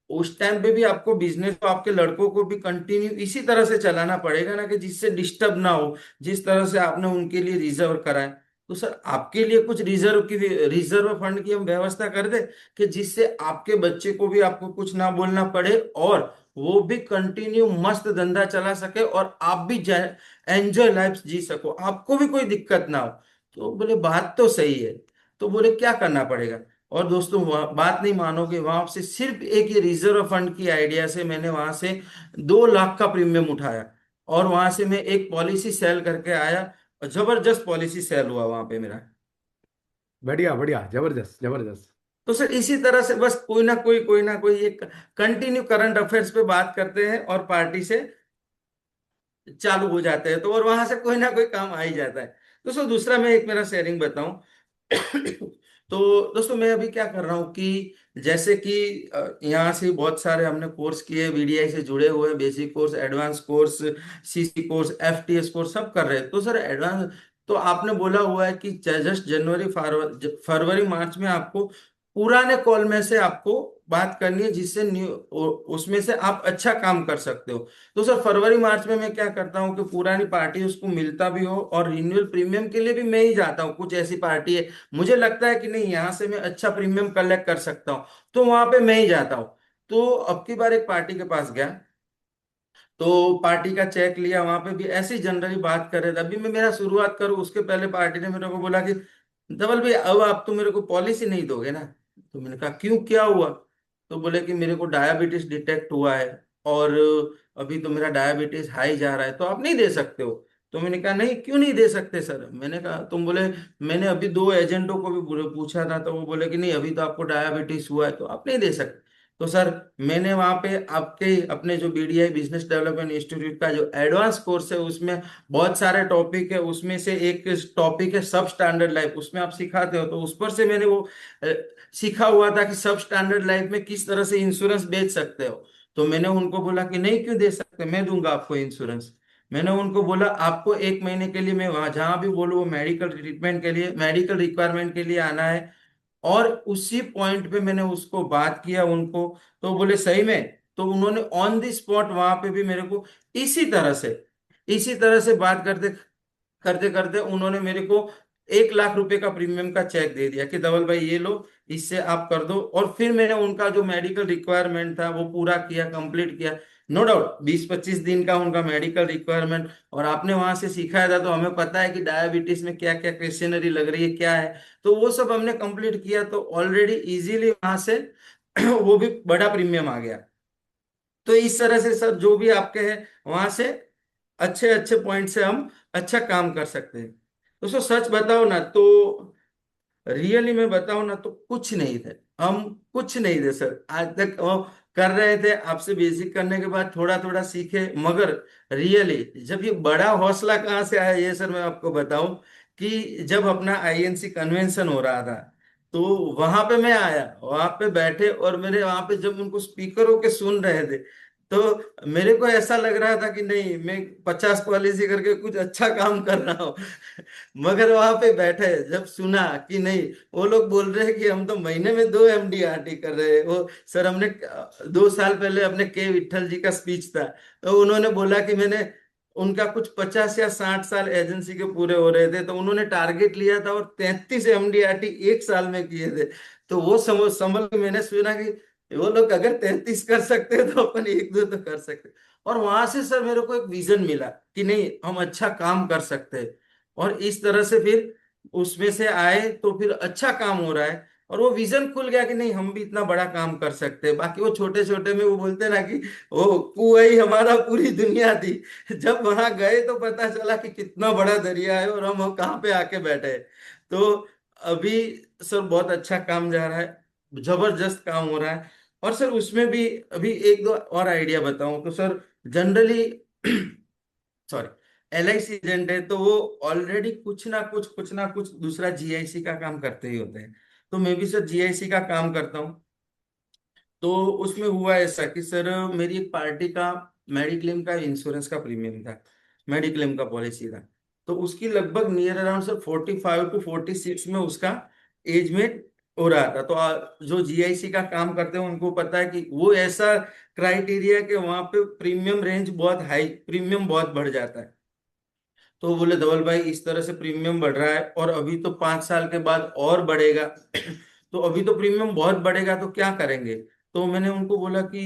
उस टाइम पे भी आपको बिजनेस को, आपके लड़कों को भी कंटिन्यू इसी तरह से चलाना पड़ेगा ना, कि जिससे डिस्टर्ब ना हो, जिस तरह से आपने उनके लिए रिजर्व करा है। तो सर आपके लिए कुछ रिजर्व फंड की हम व्यवस्था कर दे, कि जिससे आपके बच्चे को भी आपको कुछ ना बोलना पड़े, और वो भी कंटिन्यू मस्त धंधा चला सके, और आप भी एंजॉय लाइफ जी सको, आपको भी कोई दिक्कत ना हो। तो बोले बात तो सही है। तो बोले क्या करना पड़ेगा। और दोस्तों बात नहीं मानोगे, वहां से सिर्फ एक ये रिजर्व फंड की आइडिया से मैंने वहां से 2 लाख का प्रीमियम उठाया, और वहां से मैं एक पॉलिसी सेल करके आया, और जबरदस्त पॉलिसी सेल हुआ वहां पे मेरा। बढ़िया बढ़िया, जबरदस्त जबरदस्त। तो सर इसी तरह से बस कोई ना कोई एक कंटिन्यू करंट अफेयर्स पे बात करते हैं, और पार्टी से चालू हो जाते हैं, तो और वहां से कोई ना कोई काम आ ही जाता है। दोस्तों दूसरा मैं एक मेरा शेयरिंग बताऊं। तो दोस्तों मैं अभी क्या कर रहा हूँ कि जैसे कि यहाँ से बहुत सारे हमने कोर्स किए, वीडीआई से जुड़े हुए, basic course, advance course, CC course, FTS course, सब कर रहे हैं। तो सर एडवांस, तो आपने बोला हुआ है कि जस्ट जनवरी, फरवरी मार्च में आपको पुराने कॉल में से आपको बात करनी है, जिससे न्यू उसमें से आप अच्छा काम कर सकते हो। तो सर फरवरी मार्च में मैं क्या करता हूँ कि पुरानी पार्टी उसको मिलता भी हो, और रिन्यूअल प्रीमियम के लिए भी मैं ही जाता हूँ। कुछ ऐसी पार्टी है मुझे लगता है कि नहीं यहाँ से मैं अच्छा प्रीमियम कलेक्ट कर सकता हूँ, तो वहां पे मैं ही जाता हूँ। तो अब की बार एक पार्टी के पास गया, तो पार्टी का चेक लिया, वहां पे भी ऐसी जनरली बात कर रहे थे। अभी मैं मेरा शुरुआत करूँ उसके पहले पार्टी ने मेरे को बोला कि धवल भाई अब आप तो मेरे को पॉलिसी नहीं दोगे ना। तो मैंने कहा क्यों, क्या हुआ। तो बोले कि मेरे को डायबिटीज डिटेक्ट हुआ है, और अभी तो मेरा डायबिटीज हाई जा रहा है, तो आप नहीं दे सकते हो। तो मैंने कहा नहीं, क्यों नहीं दे सकते सर। मैंने कहा, तुम बोले, मैंने अभी 2 एजेंटों को भी पूछा था, तो वो बोले कि नहीं अभी तो आपको डायबिटीज हुआ है तो आप नहीं दे सकते। तो सर मैंने वहां पे आपके अपने जो बीडीआई बिजनेस डेवलपमेंट इंस्टीट्यूट का जो एडवांस कोर्स है उसमें बहुत सारे टॉपिक है, उसमें से एक टॉपिक है सब स्टैंडर्ड लाइफ, उसमें आप सिखाते हो, तो उस पर से मैंने वो अ, सीखा हुआ था कि सब स्टैंडर्ड लाइफ में किस तरह से इंश्योरेंस बेच सकते हो। तो मैंने उनको बोला कि नहीं क्यों दे सकते, मैं दूंगा आपको इंश्योरेंस। मैंने उनको बोला आपको 1 महीने के लिए, मैं वहां जहां भी बोलूँ वो मेडिकल ट्रीटमेंट के लिए, मेडिकल रिक्वायरमेंट के लिए आना है। और उसी पॉइंट पे मैंने उसको बात किया उनको, तो बोले सही में। तो उन्होंने ऑन द स्पॉट वहां पे भी मेरे को इसी तरह से इसी तरह से बात करते करते करते उन्होंने मेरे को 1 लाख रुपए का प्रीमियम का चेक दे दिया कि धवल भाई ये लो, इससे आप कर दो। और फिर मैंने उनका जो मेडिकल रिक्वायरमेंट था वो पूरा किया, कंप्लीट किया। नो डाउट 20-25 दिन का उनका मेडिकल रिक्वायरमेंट, और आपने वहां से सिखाया था तो हमें पता है कि डायबिटीज में क्या क्या क्वेश्चनरी लग रही है क्या है, तो वो सब हमने कंप्लीट किया, तो ऑलरेडी इजीली वहां से वो भी बड़ा प्रीमियम आ गया। तो इस तरह से सर जो भी आपके हैं वहां से अच्छे अच्छे पॉइंट से हम अच्छा काम कर सकते हैं। दोस्तों सच बताओ ना तो, रियली में बताऊं ना तो कुछ नहीं थे, हम कुछ नहीं थे सर आज तक। वो कर रहे थे, आपसे बेसिक करने के बाद थोड़ा थोड़ा सीखे, मगर रियली जब ये बड़ा हौसला कहाँ से आया ये सर मैं आपको बताऊं, कि जब अपना आईएनसी कन्वेंशन हो रहा था तो वहां पे मैं आया, वहां पे बैठे और मेरे वहां पे जब उनको स्पीकर होके सुन रहे थे, तो मेरे को ऐसा लग रहा था कि नहीं मैं 50 पॉलिसी करके कुछ अच्छा काम कर रहा हूँ। मगर वहां पे बैठे जब सुना कि नहीं, वो लोग बोल रहे हैं कि हम तो महीने में 2 MDRT कर रहे हैं। वो सर हमने 2 साल पहले अपने के विट्ठल जी का स्पीच था, तो उन्होंने बोला कि मैंने उनका कुछ 50 या 60 साल एजेंसी के पूरे हो रहे थे, तो उन्होंने टारगेट लिया था और 33 MDRT 1 साल में किए थे। तो वो समझ संभल के मैंने सुना कि वो लोग अगर 33 कर सकते हैं तो अपन 1-2 तो कर सकते हैं। और वहां से सर मेरे को एक विजन मिला कि नहीं हम अच्छा काम कर सकते हैं। और इस तरह से फिर उसमें से आए तो फिर अच्छा काम हो रहा है, और वो विजन खुल गया कि नहीं हम भी इतना बड़ा काम कर सकते हैं। बाकी वो छोटे छोटे में वो बोलते हैं ना कि वो कुआं ही हमारा पूरी दुनिया थी। जब वहां गए तो पता चला कि कितना बड़ा दरिया है और हम कहाँ पे आके बैठे हैं। तो अभी सर बहुत अच्छा काम जा रहा है, जबरदस्त काम हो रहा है। और सर उसमें भी अभी 1-2 और आइडिया बताऊं तो sir, generally sorry, LIC agent है तो वो ऑलरेडी कुछ ना कुछ दूसरा GIC का काम करते ही होते हैं। तो मैं भी सर GIC का काम करता हूँ। तो उसमें हुआ ऐसा कि सर मेरी एक पार्टी का मेडिक्लेम का इंश्योरेंस का प्रीमियम था, मेडिक्लेम का पॉलिसी था। तो उसकी लगभग नियर अराउंड सर 45 to 46 में उसका एज में हो रहा था। तो जो GIC का काम करते हैं उनको पता है कि वो ऐसा क्राइटेरिया कि वहां पे प्रीमियम रेंज बहुत हाई, प्रीमियम बहुत बढ़ जाता है। तो वो बोले धवल भाई इस तरह से प्रीमियम बढ़ रहा है और अभी तो 5 साल के बाद और बढ़ेगा। तो अभी तो प्रीमियम बहुत बढ़ेगा तो क्या करेंगे। तो मैंने उनको बोला कि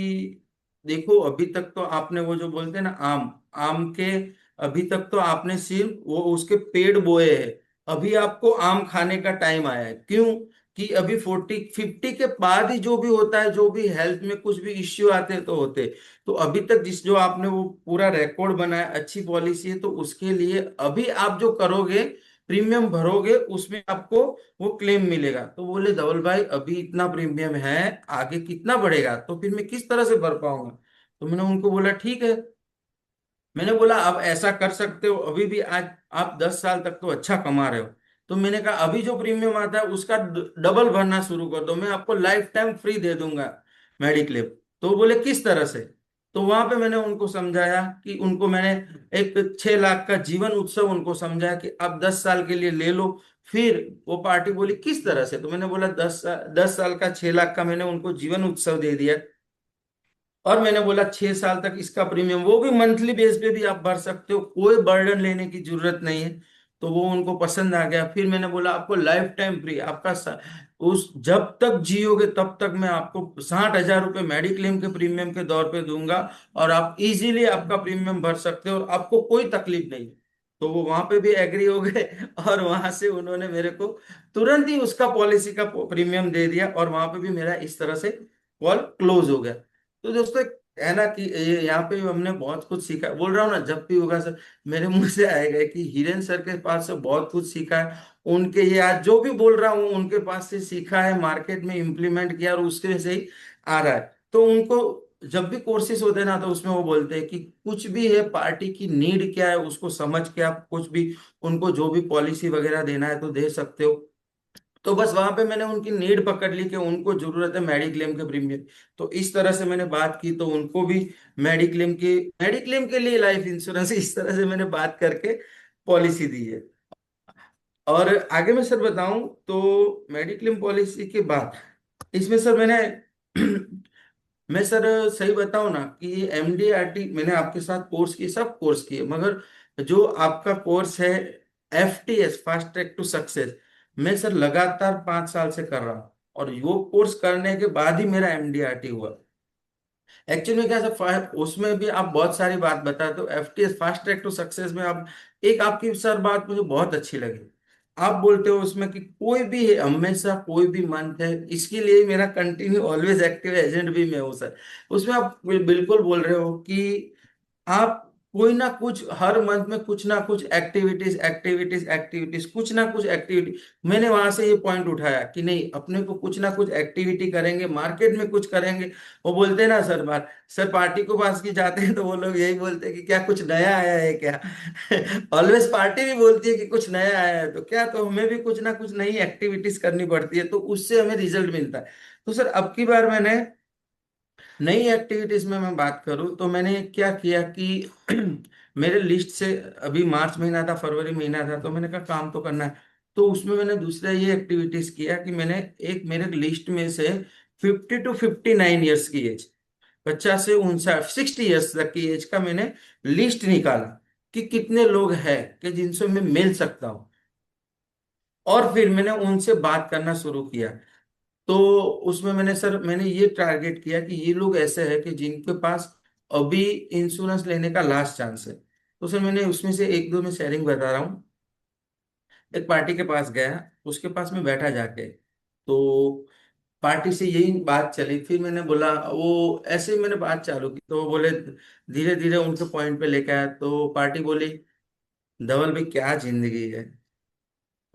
देखो अभी तक तो आपने वो जो बोलते हैं ना आम आम के, अभी तक तो आपने सिर्फ वो उसके पेड़ बोए हैं। अभी आपको आम खाने का टाइम आया है, क्यों कि अभी 40-50 के बाद ही जो भी होता है, जो भी हेल्थ में कुछ भी इश्यू आते हैं तो होते हैं। तो अभी तक जिस जो आपने वो पूरा रिकॉर्ड बनाया, अच्छी पॉलिसी है, तो उसके लिए अभी आप जो करोगे प्रीमियम भरोगे उसमें आपको वो क्लेम मिलेगा। तो बोले धवल भाई अभी इतना प्रीमियम है, आगे कितना बढ़ेगा तो फिर मैं किस तरह से भर पाऊंगा। तो मैंने उनको बोला ठीक है। मैंने बोला आप ऐसा कर सकते हो, अभी भी आज आप 10 साल तक तो अच्छा कमा रहे हो, तो मैंने कहा अभी जो प्रीमियम आता है उसका डबल भरना शुरू कर दो, मैं आपको लाइफ टाइम फ्री दे दूंगा मेडिक्लेम। तो बोले किस तरह से। तो वहां पे मैंने उनको समझाया कि उनको मैंने एक 6 लाख का जीवन उत्सव उनको समझाया कि आप 10 साल के लिए ले लो। फिर वो पार्टी बोली किस तरह से, तो मैंने बोला 10 साल का 6 लाख का मैंने उनको जीवन उत्सव दे दिया। और मैंने बोला 6 साल तक इसका प्रीमियम वो भी मंथली बेस पे भी आप भर सकते हो, कोई बर्डन लेने की जरूरत नहीं है। तो वो उनको पसंद आ गया। फिर मैंने बोला आपको लाइफ टाइम फ्री, आपका उस जब तक जियोगे तब तक मैं आपको 60,000 रुपये मेडिक्लेम के प्रीमियम के दौर पे दूंगा, और आप इजीली आपका प्रीमियम भर सकते हो और आपको कोई तकलीफ नहीं। तो वो वहां पे भी एग्री हो गए और वहां से उन्होंने मेरे को तुरंत ही उसका पॉलिसी का प्रीमियम दे दिया, और वहां पे भी मेरा इस तरह से कॉल क्लोज हो गया। तो दोस्तों एक है ना कि ये यहाँ पे हमने बहुत कुछ सीखा, बोल रहा हूँ ना जब भी होगा सर मेरे मुंह से आएगा कि हिरेन सर के पास से बहुत कुछ सीखा है। उनके ये आज जो भी बोल रहा हूँ उनके पास से सीखा है, मार्केट में इम्प्लीमेंट किया और उसके से ही आ रहा है। तो उनको जब भी कोर्सेज होते हैं ना, तो उसमें वो बोलते हैं कि कुछ भी है, पार्टी की नीड क्या है उसको समझ के आप कुछ भी उनको जो भी पॉलिसी वगैरह देना है तो दे सकते हो। तो बस वहां पे मैंने उनकी नीड पकड़ ली कि उनको जरूरत है मेडिक्लेम के प्रीमियम। तो इस तरह से मैंने बात की, तो उनको भी मेडिक्लेम के लिए लाइफ इंश्योरेंस इस तरह से मैंने बात करके पॉलिसी दी है। और आगे मैं सर बताऊं तो मेडिक्लेम पॉलिसी के बाद इसमें सर मैंने मैं सर सही बताऊं ना कि एमडीआरटी मैंने आपके साथ कोर्स किए, सब कोर्स किए, मगर जो आपका कोर्स है FTS, fast track to success, मैं सर लगातार 5 साल से कर रहा हूँ। और वो कोर्स करने के बाद ही मेरा एमडीआरटी हुआ। एक्चुअली में क्या सर, उसमें भी आप बहुत सारी बात बताते हो, FTS fast track to success में आप एक आपकी सर बात मुझे बहुत अच्छी लगी। आप बोलते हो उसमें कि कोई भी है, हमेशा कोई भी मंथ है, इसके लिए मेरा कंटिन्यू ऑलवेज एक्टिव एजेंट भी मैं हूँ सर। उसमें आप बिल्कुल बोल रहे हो कि आप कोई ना कुछ हर मंथ में कुछ ना कुछ एक्टिविटीज एक्टिविटीज एक्टिविटीज, कुछ ना कुछ एक्टिविटी। मैंने वहां से ये पॉइंट उठाया कि नहीं, अपने को कुछ ना कुछ एक्टिविटी करेंगे, मार्केट में कुछ करेंगे। वो बोलते हैं ना सर, बात सर पार्टी को पास की जाते हैं तो वो लोग यही बोलते हैं कि क्या कुछ नया आया है क्या। ऑलवेज पार्टी भी बोलती है कि कुछ नया आया है, तो क्या, तो हमें भी कुछ ना कुछ नई एक्टिविटीज करनी पड़ती है, तो उससे हमें रिजल्ट मिलता है। तो सर अब की बार मैंने नई एक्टिविटीज में मैं बात करूं तो मैंने क्या किया कि मेरे लिस्ट से अभी मार्च महीना था, फरवरी महीना था, तो मैंने कहा काम तो करना है। तो उसमें मैंने दूसरा ये एक्टिविटीज किया कि मैंने एक मेरे लिस्ट में से 50 to 59 ईयर्स की एज, 50 से 59, 60 ईयर्स तक की एज का मैंने लिस्ट निकाला कि कितने लोग हैं कि जिनसे मैं मिल सकता हूँ। और फिर मैंने उनसे बात करना शुरू किया। तो उसमें मैंने सर मैंने ये टारगेट किया कि ये लोग ऐसे हैं कि जिनके पास अभी इंश्योरेंस लेने का लास्ट चांस है। तो सर मैंने उसमें से एक दो में शेयरिंग बता रहा हूँ। एक पार्टी के पास गया, उसके पास में बैठा जाके, तो पार्टी से यही बात चली। फिर मैंने बोला, वो ऐसे ही मैंने बात चालू की, तो वो बोले, धीरे धीरे उनके पॉइंट पे लेके आया। तो पार्टी बोली, धवल भाई क्या जिंदगी है,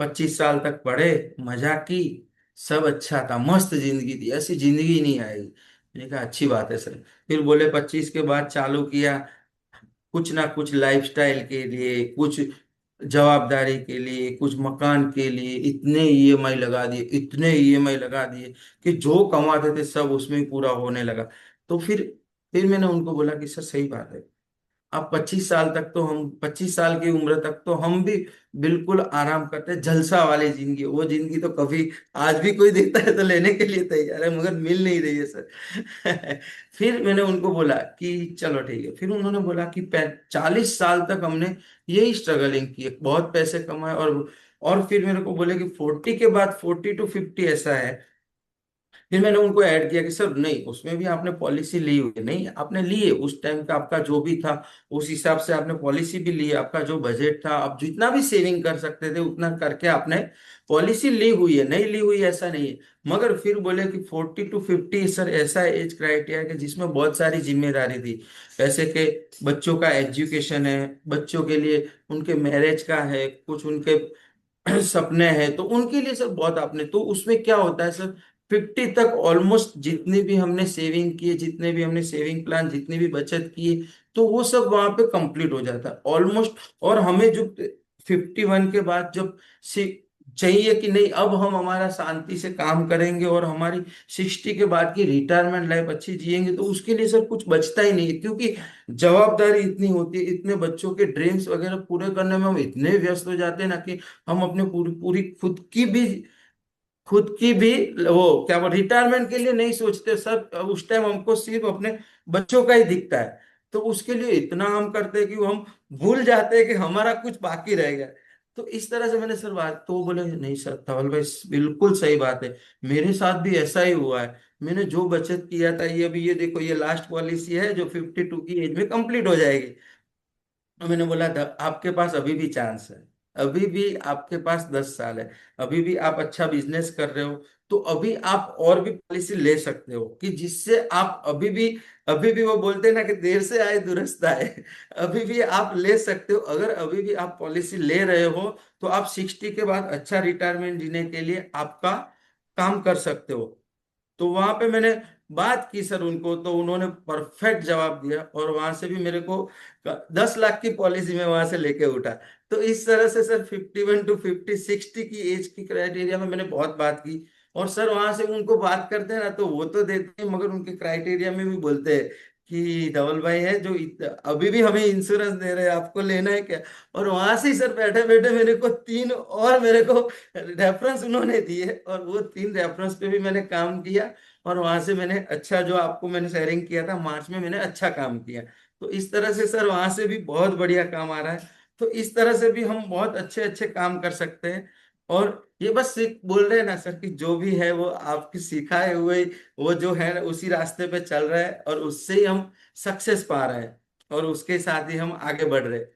25 साल तक पढ़े, मजा की, सब अच्छा था, मस्त जिंदगी थी, ऐसी जिंदगी नहीं आएगी। मैंने कहा अच्छी बात है सर। फिर बोले 25 के बाद चालू किया, कुछ ना कुछ लाइफस्टाइल के लिए, कुछ जवाबदारी के लिए, कुछ मकान के लिए, इतने ईएमआई लगा दिए, इतने ईएमआई लगा दिए कि जो कमाते थे सब उसमें ही पूरा होने लगा। तो फिर मैंने उनको बोला कि सर सही बात है, अब 25 साल तक तो हम, 25 साल की उम्र तक तो हम भी बिल्कुल आराम करते हैं, जलसा वाली जिंदगी, वो जिंदगी तो कभी, आज भी कोई देखता है तो लेने के लिए तैयार है, मगर मिल नहीं रही है सर। फिर मैंने उनको बोला कि चलो ठीक है। फिर उन्होंने बोला कि 40 साल तक हमने यही स्ट्रगलिंग की है, बहुत पैसे कमाए। और फिर मेरे को बोले कि 40 के बाद, 40 to 50 ऐसा है। फिर मैंने उनको ऐड किया कि सर नहीं, उसमें भी आपने पॉलिसी ली हुई है, नहीं आपने ली है, उस टाइम का आपका जो भी था उस हिसाब से आपने पॉलिसी भी ली है, आपका जो बजट था आप जितना भी सेविंग कर सकते थे उतना करके आपने पॉलिसी ली हुई है, नहीं ली हुई ऐसा नहीं है। मगर फिर बोले कि 40 to 50 सर ऐसा एज क्राइटेरिया है कि जिसमें बहुत सारी जिम्मेदारी थी, जैसे कि बच्चों का एजुकेशन है, बच्चों के लिए उनके मैरिज का है, कुछ उनके सपने हैं, तो उनके लिए सर बहुत आपने, तो उसमें क्या होता है सर, 50 तक ऑलमोस्ट जितनी भी हमने सेविंग की है, जितने भी हमने सेविंग प्लान, जितनी भी बचत की है, तो वो सब वहां पे कंप्लीट हो जाता है ऑलमोस्ट। और हमें जो 51 के बाद जब से चाहिए कि नहीं, अब हम हमारा शांति से काम करेंगे और हमारी 60 के बाद की रिटायरमेंट लाइफ अच्छी जिएंगे, तो उसके लिए सर कुछ बचता ही नहीं है, क्योंकि जवाबदारी इतनी होती है, इतने बच्चों के ड्रीम्स वगैरह पूरे करने में हम इतने व्यस्त हो जाते हैं ना कि हम अपने पूरी पूरी खुद की भी वो क्या, वो रिटायरमेंट के लिए नहीं सोचते सर। उस टाइम हमको सिर्फ अपने बच्चों का ही दिखता है, तो उसके लिए इतना हम करते हैं कि वो हम भूल जाते हैं कि हमारा कुछ बाकी रह गया। तो इस तरह से मैंने सर बात, तो वो बोले नहीं सर धवल भाई बिल्कुल सही बात है, मेरे साथ भी ऐसा ही हुआ है। मैंने जो बचत किया था, ये अभी ये देखो, ये लास्ट पॉलिसी है जो 52 की एज में कंप्लीट हो जाएगी। तो मैंने बोला आपके पास अभी भी चांस है, अभी भी आपके पास 10 साल है, अभी भी आप अच्छा बिजनेस कर रहे हो, तो अभी आप और भी पॉलिसी ले सकते हो कि जिससे आप अभी भी वो बोलते हैं ना कि देर से आए दुरुस्त आए। अभी भी आप ले सकते हो, अगर अभी भी आप पॉलिसी ले रहे हो तो आप 60 के बाद अच्छा रिटायरमेंट जीने के लिए आपका काम कर सकते हो। तो वहां पे मैंने बात की सर उनको, तो उन्होंने परफेक्ट जवाब दिया, और वहां से भी मेरे को 10 लाख की पॉलिसी में वहां से लेके उठा। तो इस तरह से सर 51 to 50 60 की एज की क्राइटेरिया में मैंने बहुत बात की। और सर वहां से उनको बात करते हैं ना, तो वो तो देते हैं, मगर उनके क्राइटेरिया में भी बोलते हैं कि धवल भाई है जो अभी भी हमें इंश्योरेंस दे रहे हैं, आपको लेना है क्या? और वहां से ही सर बैठे बैठे मेरे को तीन और मेरे को रेफरेंस उन्होंने दिए, और वो 3 रेफरेंस पे भी मैंने काम किया। और वहां से मैंने अच्छा, जो आपको मैंने शेयरिंग किया था मार्च में, मैंने अच्छा काम किया। तो इस तरह से सर वहां से भी बहुत बढ़िया काम आ रहा है। तो इस तरह से भी हम बहुत अच्छे अच्छे काम कर सकते हैं। और ये बस सीख बोल रहे हैं ना सर, कि जो भी है वो आपकी सिखाए हुए, वो जो है उसी रास्ते पे चल रहा है, और उससे ही हम सक्सेस पा रहे हैं, और उसके साथ ही हम आगे बढ़ रहे हैं।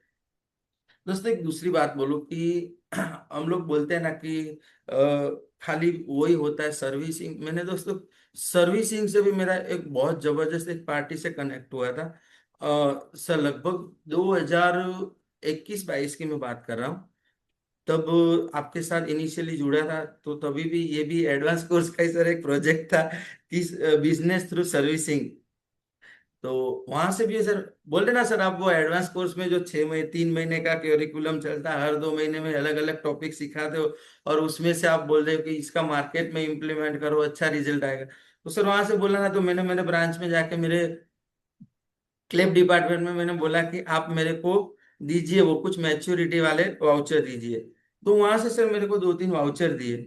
दोस्तों एक दूसरी बात बोलूं कि हम लोग बोलते हैं ना कि अ, खाली वही होता है सर्विसिंग। मैंने दोस्तों सर्विसिंग से भी मेरा एक बहुत जबरदस्त एक पार्टी से कनेक्ट हुआ था। सर लगभग 2021-22 की मैं बात कर रहा हूँ। तब आपके साथ इनिशियली जुड़ा था, तो तभी भी ये भी एडवांस कोर्स का ही सर एक प्रोजेक्ट था कि बिजनेस थ्रू सर्विसिंग। तो वहां से भी सर बोल रहे ना सर, आप वो एडवांस कोर्स में जो 6 महीने 3 महीने का क्योरिकुलम चलता है, हर 2 महीने में अलग अलग टॉपिक सिखाते हो, और उसमें से आप बोल रहे हो कि इसका मार्केट में इम्प्लीमेंट करो, अच्छा रिजल्ट आएगा। तो सर वहां से बोला ना, तो मैंने मेरे ब्रांच में जाके मेरे क्लेब डिपार्टमेंट में मैंने बोला कि आप मेरे को दीजिए वो कुछ मैच्योरिटी वाले वाउचर दीजिए। तो वहां से सर मेरे को 2-3 वाउचर दिए।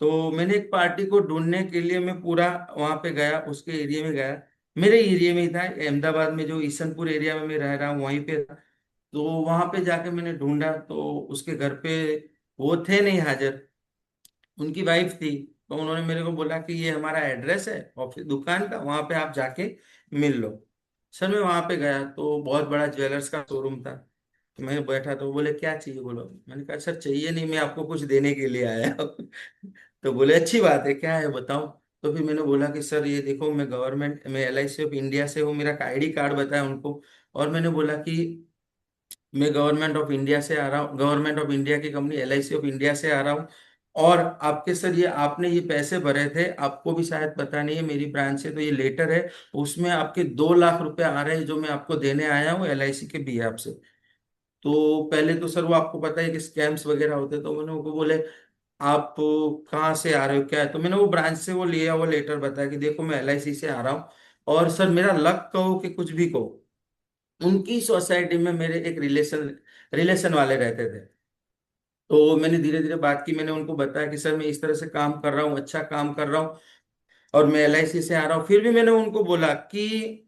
तो मैंने एक पार्टी को ढूंढने के लिए मैं पूरा वहां पे गया, उसके एरिया में गया। मेरे एरिया में ही था, अहमदाबाद में जो ईसनपुर एरिया में मैं रह रहा हूँ वहीं पे था। तो वहां पे जाके मैंने ढूंढा, तो उसके घर पे वो थे नहीं हाजिर, उनकी वाइफ थी। तो उन्होंने मेरे को बोला कि ये हमारा एड्रेस है ऑफिस दुकान का, वहां पे आप जाके मिल लो। सर मैं वहां पे गया, तो बहुत बड़ा ज्वेलर्स का शोरूम था। तो मैं बैठा, तो बोले क्या चाहिए बोलो। मैंने कहा सर चाहिए नहीं, मैं आपको कुछ देने के लिए आया हूँ। तो बोले अच्छी बात है, क्या है बताओ। तो फिर मैंने बोला कि सर ये देखो, मैं LIC ऑफ इंडिया से हूँ, मेरा आईडी कार्ड बताया उनको। और मैंने बोला कि मैं गवर्नमेंट ऑफ इंडिया से आ रहा हूँ, गवर्नमेंट ऑफ इंडिया की कंपनी LIC ऑफ इंडिया से आ रहा हूँ। और आपके सर ये आपने ये पैसे भरे थे, आपको भी शायद पता नहीं है, मेरी ब्रांच से तो ये लेटर है, उसमें आपके 2 लाख रुपए आ रहे हैं जो मैं आपको देने आया हूँ LIC के बिहाफ से। तो पहले तो सर वो आपको पता है कि स्कैम्स वगैरह होते हैं। तो मैंने उनको बोले आप कहाँ से आ रहे हो, क्या है? तो मैंने वो ब्रांच से वो लिया, वो लेटर बताया कि देखो मैं LIC से आ रहा हूँ। और सर मेरा लक कहो कि कुछ भी कहो, उनकी सोसाइटी में मेरे एक रिलेशन रिलेशन वाले रहते थे। तो मैंने धीरे धीरे बात की, मैंने उनको बताया कि सर मैं इस तरह से काम कर रहा हूँ, अच्छा काम कर रहा हूँ, और मैं LIC से आ रहा हूँ। फिर भी मैंने उनको बोला कि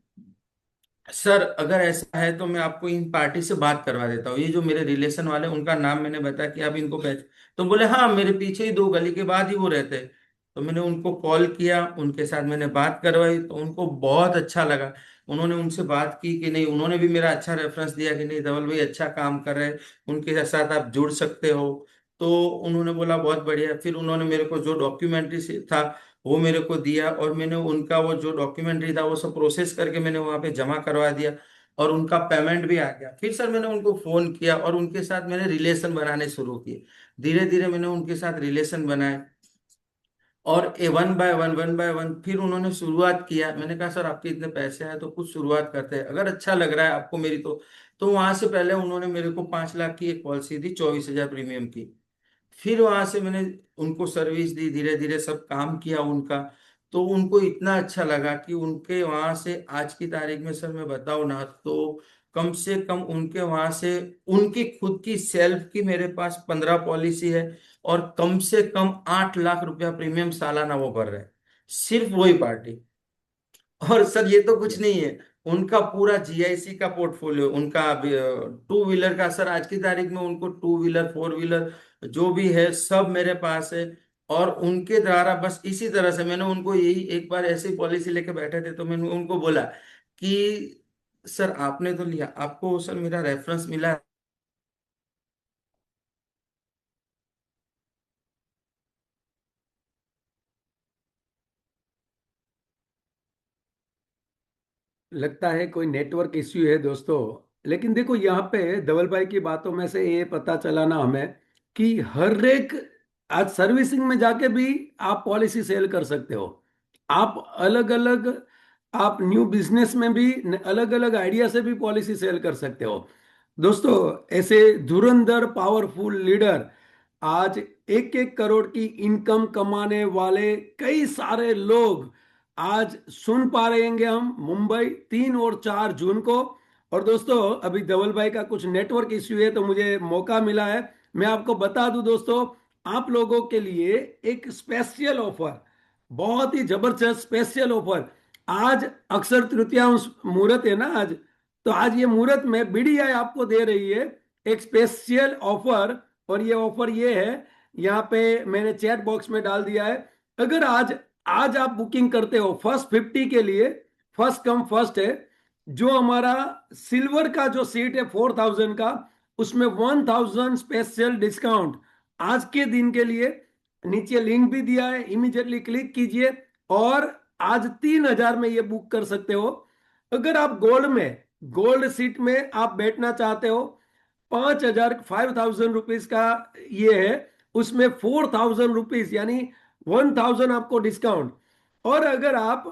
सर अगर ऐसा है तो मैं आपको इन पार्टी से बात करवा देता हूँ, ये जो मेरे रिलेशन वाले उनका नाम मैंने बताया कि आप इनको पहचान। तो बोले हाँ, मेरे पीछे ही 2 गली के बाद ही वो रहते हैं। तो मैंने उनको कॉल किया, उनके साथ मैंने बात करवाई, तो उनको बहुत अच्छा लगा। उन्होंने उनसे बात की कि नहीं, उन्होंने भी मेरा अच्छा रेफरेंस दिया कि नहीं धवल भाई अच्छा काम कर रहे हैं, उनके साथ आप जुड़ सकते हो। तो उन्होंने बोला बहुत बढ़िया। फिर उन्होंने मेरे को जो डॉक्यूमेंट्री था वो मेरे को दिया, और मैंने उनका वो जो डॉक्यूमेंट्री था वो सब प्रोसेस करके मैंने वहां पे जमा करवा दिया, और उनका पेमेंट भी आ गया। फिर सर मैंने उनको फोन किया, और उनके साथ मैंने रिलेशन बनाने शुरू किए। धीरे धीरे मैंने उनके साथ रिलेशन बनाए, और ए वन बाय वन फिर उन्होंने शुरुआत किया। मैंने कहा सर आपके इतने पैसे हैं तो कुछ शुरुआत करते हैं, अगर अच्छा लग रहा है आपको मेरी तो वहां से पहले उन्होंने मेरे को 5 लाख की एक पॉलिसी दी, 24,000 प्रीमियम की। फिर वहां से मैंने उनको सर्विस दी, धीरे धीरे सब काम किया उनका। तो उनको इतना अच्छा लगा कि उनके वहां से आज की तारीख में सर मैं बताऊं ना, तो कम से कम उनके वहां से उनकी खुद की सेल्फ की मेरे पास 15 पॉलिसी है, और कम से कम 8 लाख रुपया प्रीमियम सालाना वो भर रहे हैं, सिर्फ वही पार्टी। और सर ये तो कुछ नहीं है, उनका पूरा GIC का पोर्टफोलियो, उनका 2 व्हीलर का सर आज की तारीख में उनको 2 व्हीलर 4 व्हीलर जो भी है सब मेरे पास है। और उनके द्वारा बस इसी तरह से मैंने उनको यही एक बार ऐसी पॉलिसी लेके बैठे थे, तो मैंने उनको बोला कि सर आपने तो लिया, आपको सर मेरा रेफरेंस मिला। लगता है कोई नेटवर्क इश्यू है दोस्तों। लेकिन देखो यहाँ पे धवल भाई की बातों में से ये पता चला ना हमें कि हर एक आज सर्विसिंग में जाके भी आप पॉलिसी सेल कर सकते हो। आप अलग अलग, आप न्यू बिजनेस में भी अलग अलग आइडिया से भी पॉलिसी सेल कर सकते हो। दोस्तों, ऐसे धुरंधर पावरफुल लीडर, आज 1-1 करोड़ की इनकम कमाने वाले कई सारे लोग आज सुन पा रहे हैं हम, मुंबई 3 और 4 जून को। और दोस्तों, अभी धवल भाई का कुछ नेटवर्क इश्यू है तो मुझे मौका मिला है, मैं आपको बता दूं दोस्तों, आप लोगों के लिए एक स्पेशल ऑफर, बहुत ही जबरदस्त स्पेशल ऑफर। आज अक्षर तृतीया मुहूर्त है ना आज, तो आज ये मुहूर्त में बीडीआई आपको दे रही है एक स्पेशल ऑफर। और ये ऑफर ये है, यहाँ पे मैंने चैट बॉक्स में डाल दिया है। अगर आज आज आप बुकिंग करते हो फर्स्ट 50 के लिए, फर्स्ट कम फर्स्ट है, जो हमारा सिल्वर का जो सीट है 4000 का, उसमें 1000 स्पेशल डिस्काउंट आज के दिन के लिए। नीचे लिंक भी दिया है, इमीडिएटली क्लिक कीजिए और आज 3000 में ये बुक कर सकते हो। अगर आप गोल्ड में, गोल्ड सीट में आप बैठना चाहते हो, 5000 का ये है, उसमें 4000 यानी 1000 आपको डिस्काउंट। और अगर आप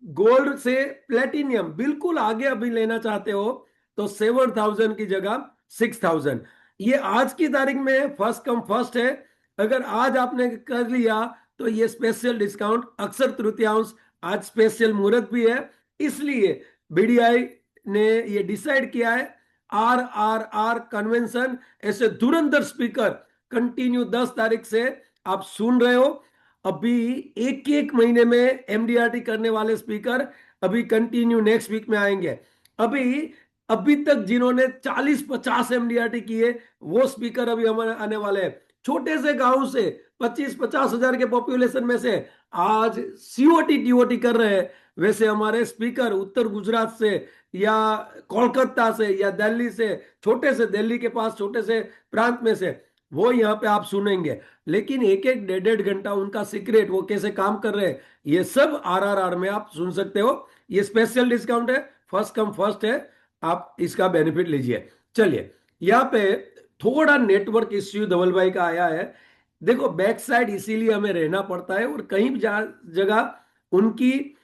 गोल्ड से प्लेटिनियम बिल्कुल आगे अभी लेना चाहते हो तो 7000 की जगह 6000। ये आज की तारीख में फर्स्ट कम फर्स्ट है। अगर आज आपने कर लिया तो ये स्पेशल डिस्काउंट अक्षर तृतीयांश, आज स्पेशल मुहूर्त भी है, इसलिए बीडीआई ने ये डिसाइड किया है। RRR कन्वेंशन, ऐसे धुरंधर स्पीकर कंटिन्यू 10 तारीख से आप सुन रहे हो। अभी 1-1 महीने में एमडीआरटी करने वाले स्पीकर अभी कंटिन्यू नेक्स्ट वीक में आएंगे। अभी अभी तक जिन्होंने 40-50 एमडीआरटी किए, वो स्पीकर अभी हमारे आने वाले हैं। छोटे से गांव से 25-50 हजार के पॉपुलेशन में से आज सीओटी टीओटी कर रहे हैं, वैसे हमारे स्पीकर उत्तर गुजरात से या कोलकाता से या दिल्ली से, छोटे से दिल्ली के पास छोटे से प्रांत में से, वो यहाँ पे आप सुनेंगे। लेकिन 1-1 1.5 घंटा उनका सीक्रेट, वो कैसे काम कर रहे हैं, ये सब RRR में आप सुन सकते हो। ये स्पेशल डिस्काउंट है, फर्स्ट कम फर्स्ट है, आप इसका बेनिफिट लीजिए। चलिए, यहाँ पे थोड़ा नेटवर्क इश्यू धवल भाई का आया है। देखो, बैक साइड इसीलिए हमें रहना पड़ता है, और कहीं भी जगह उनकी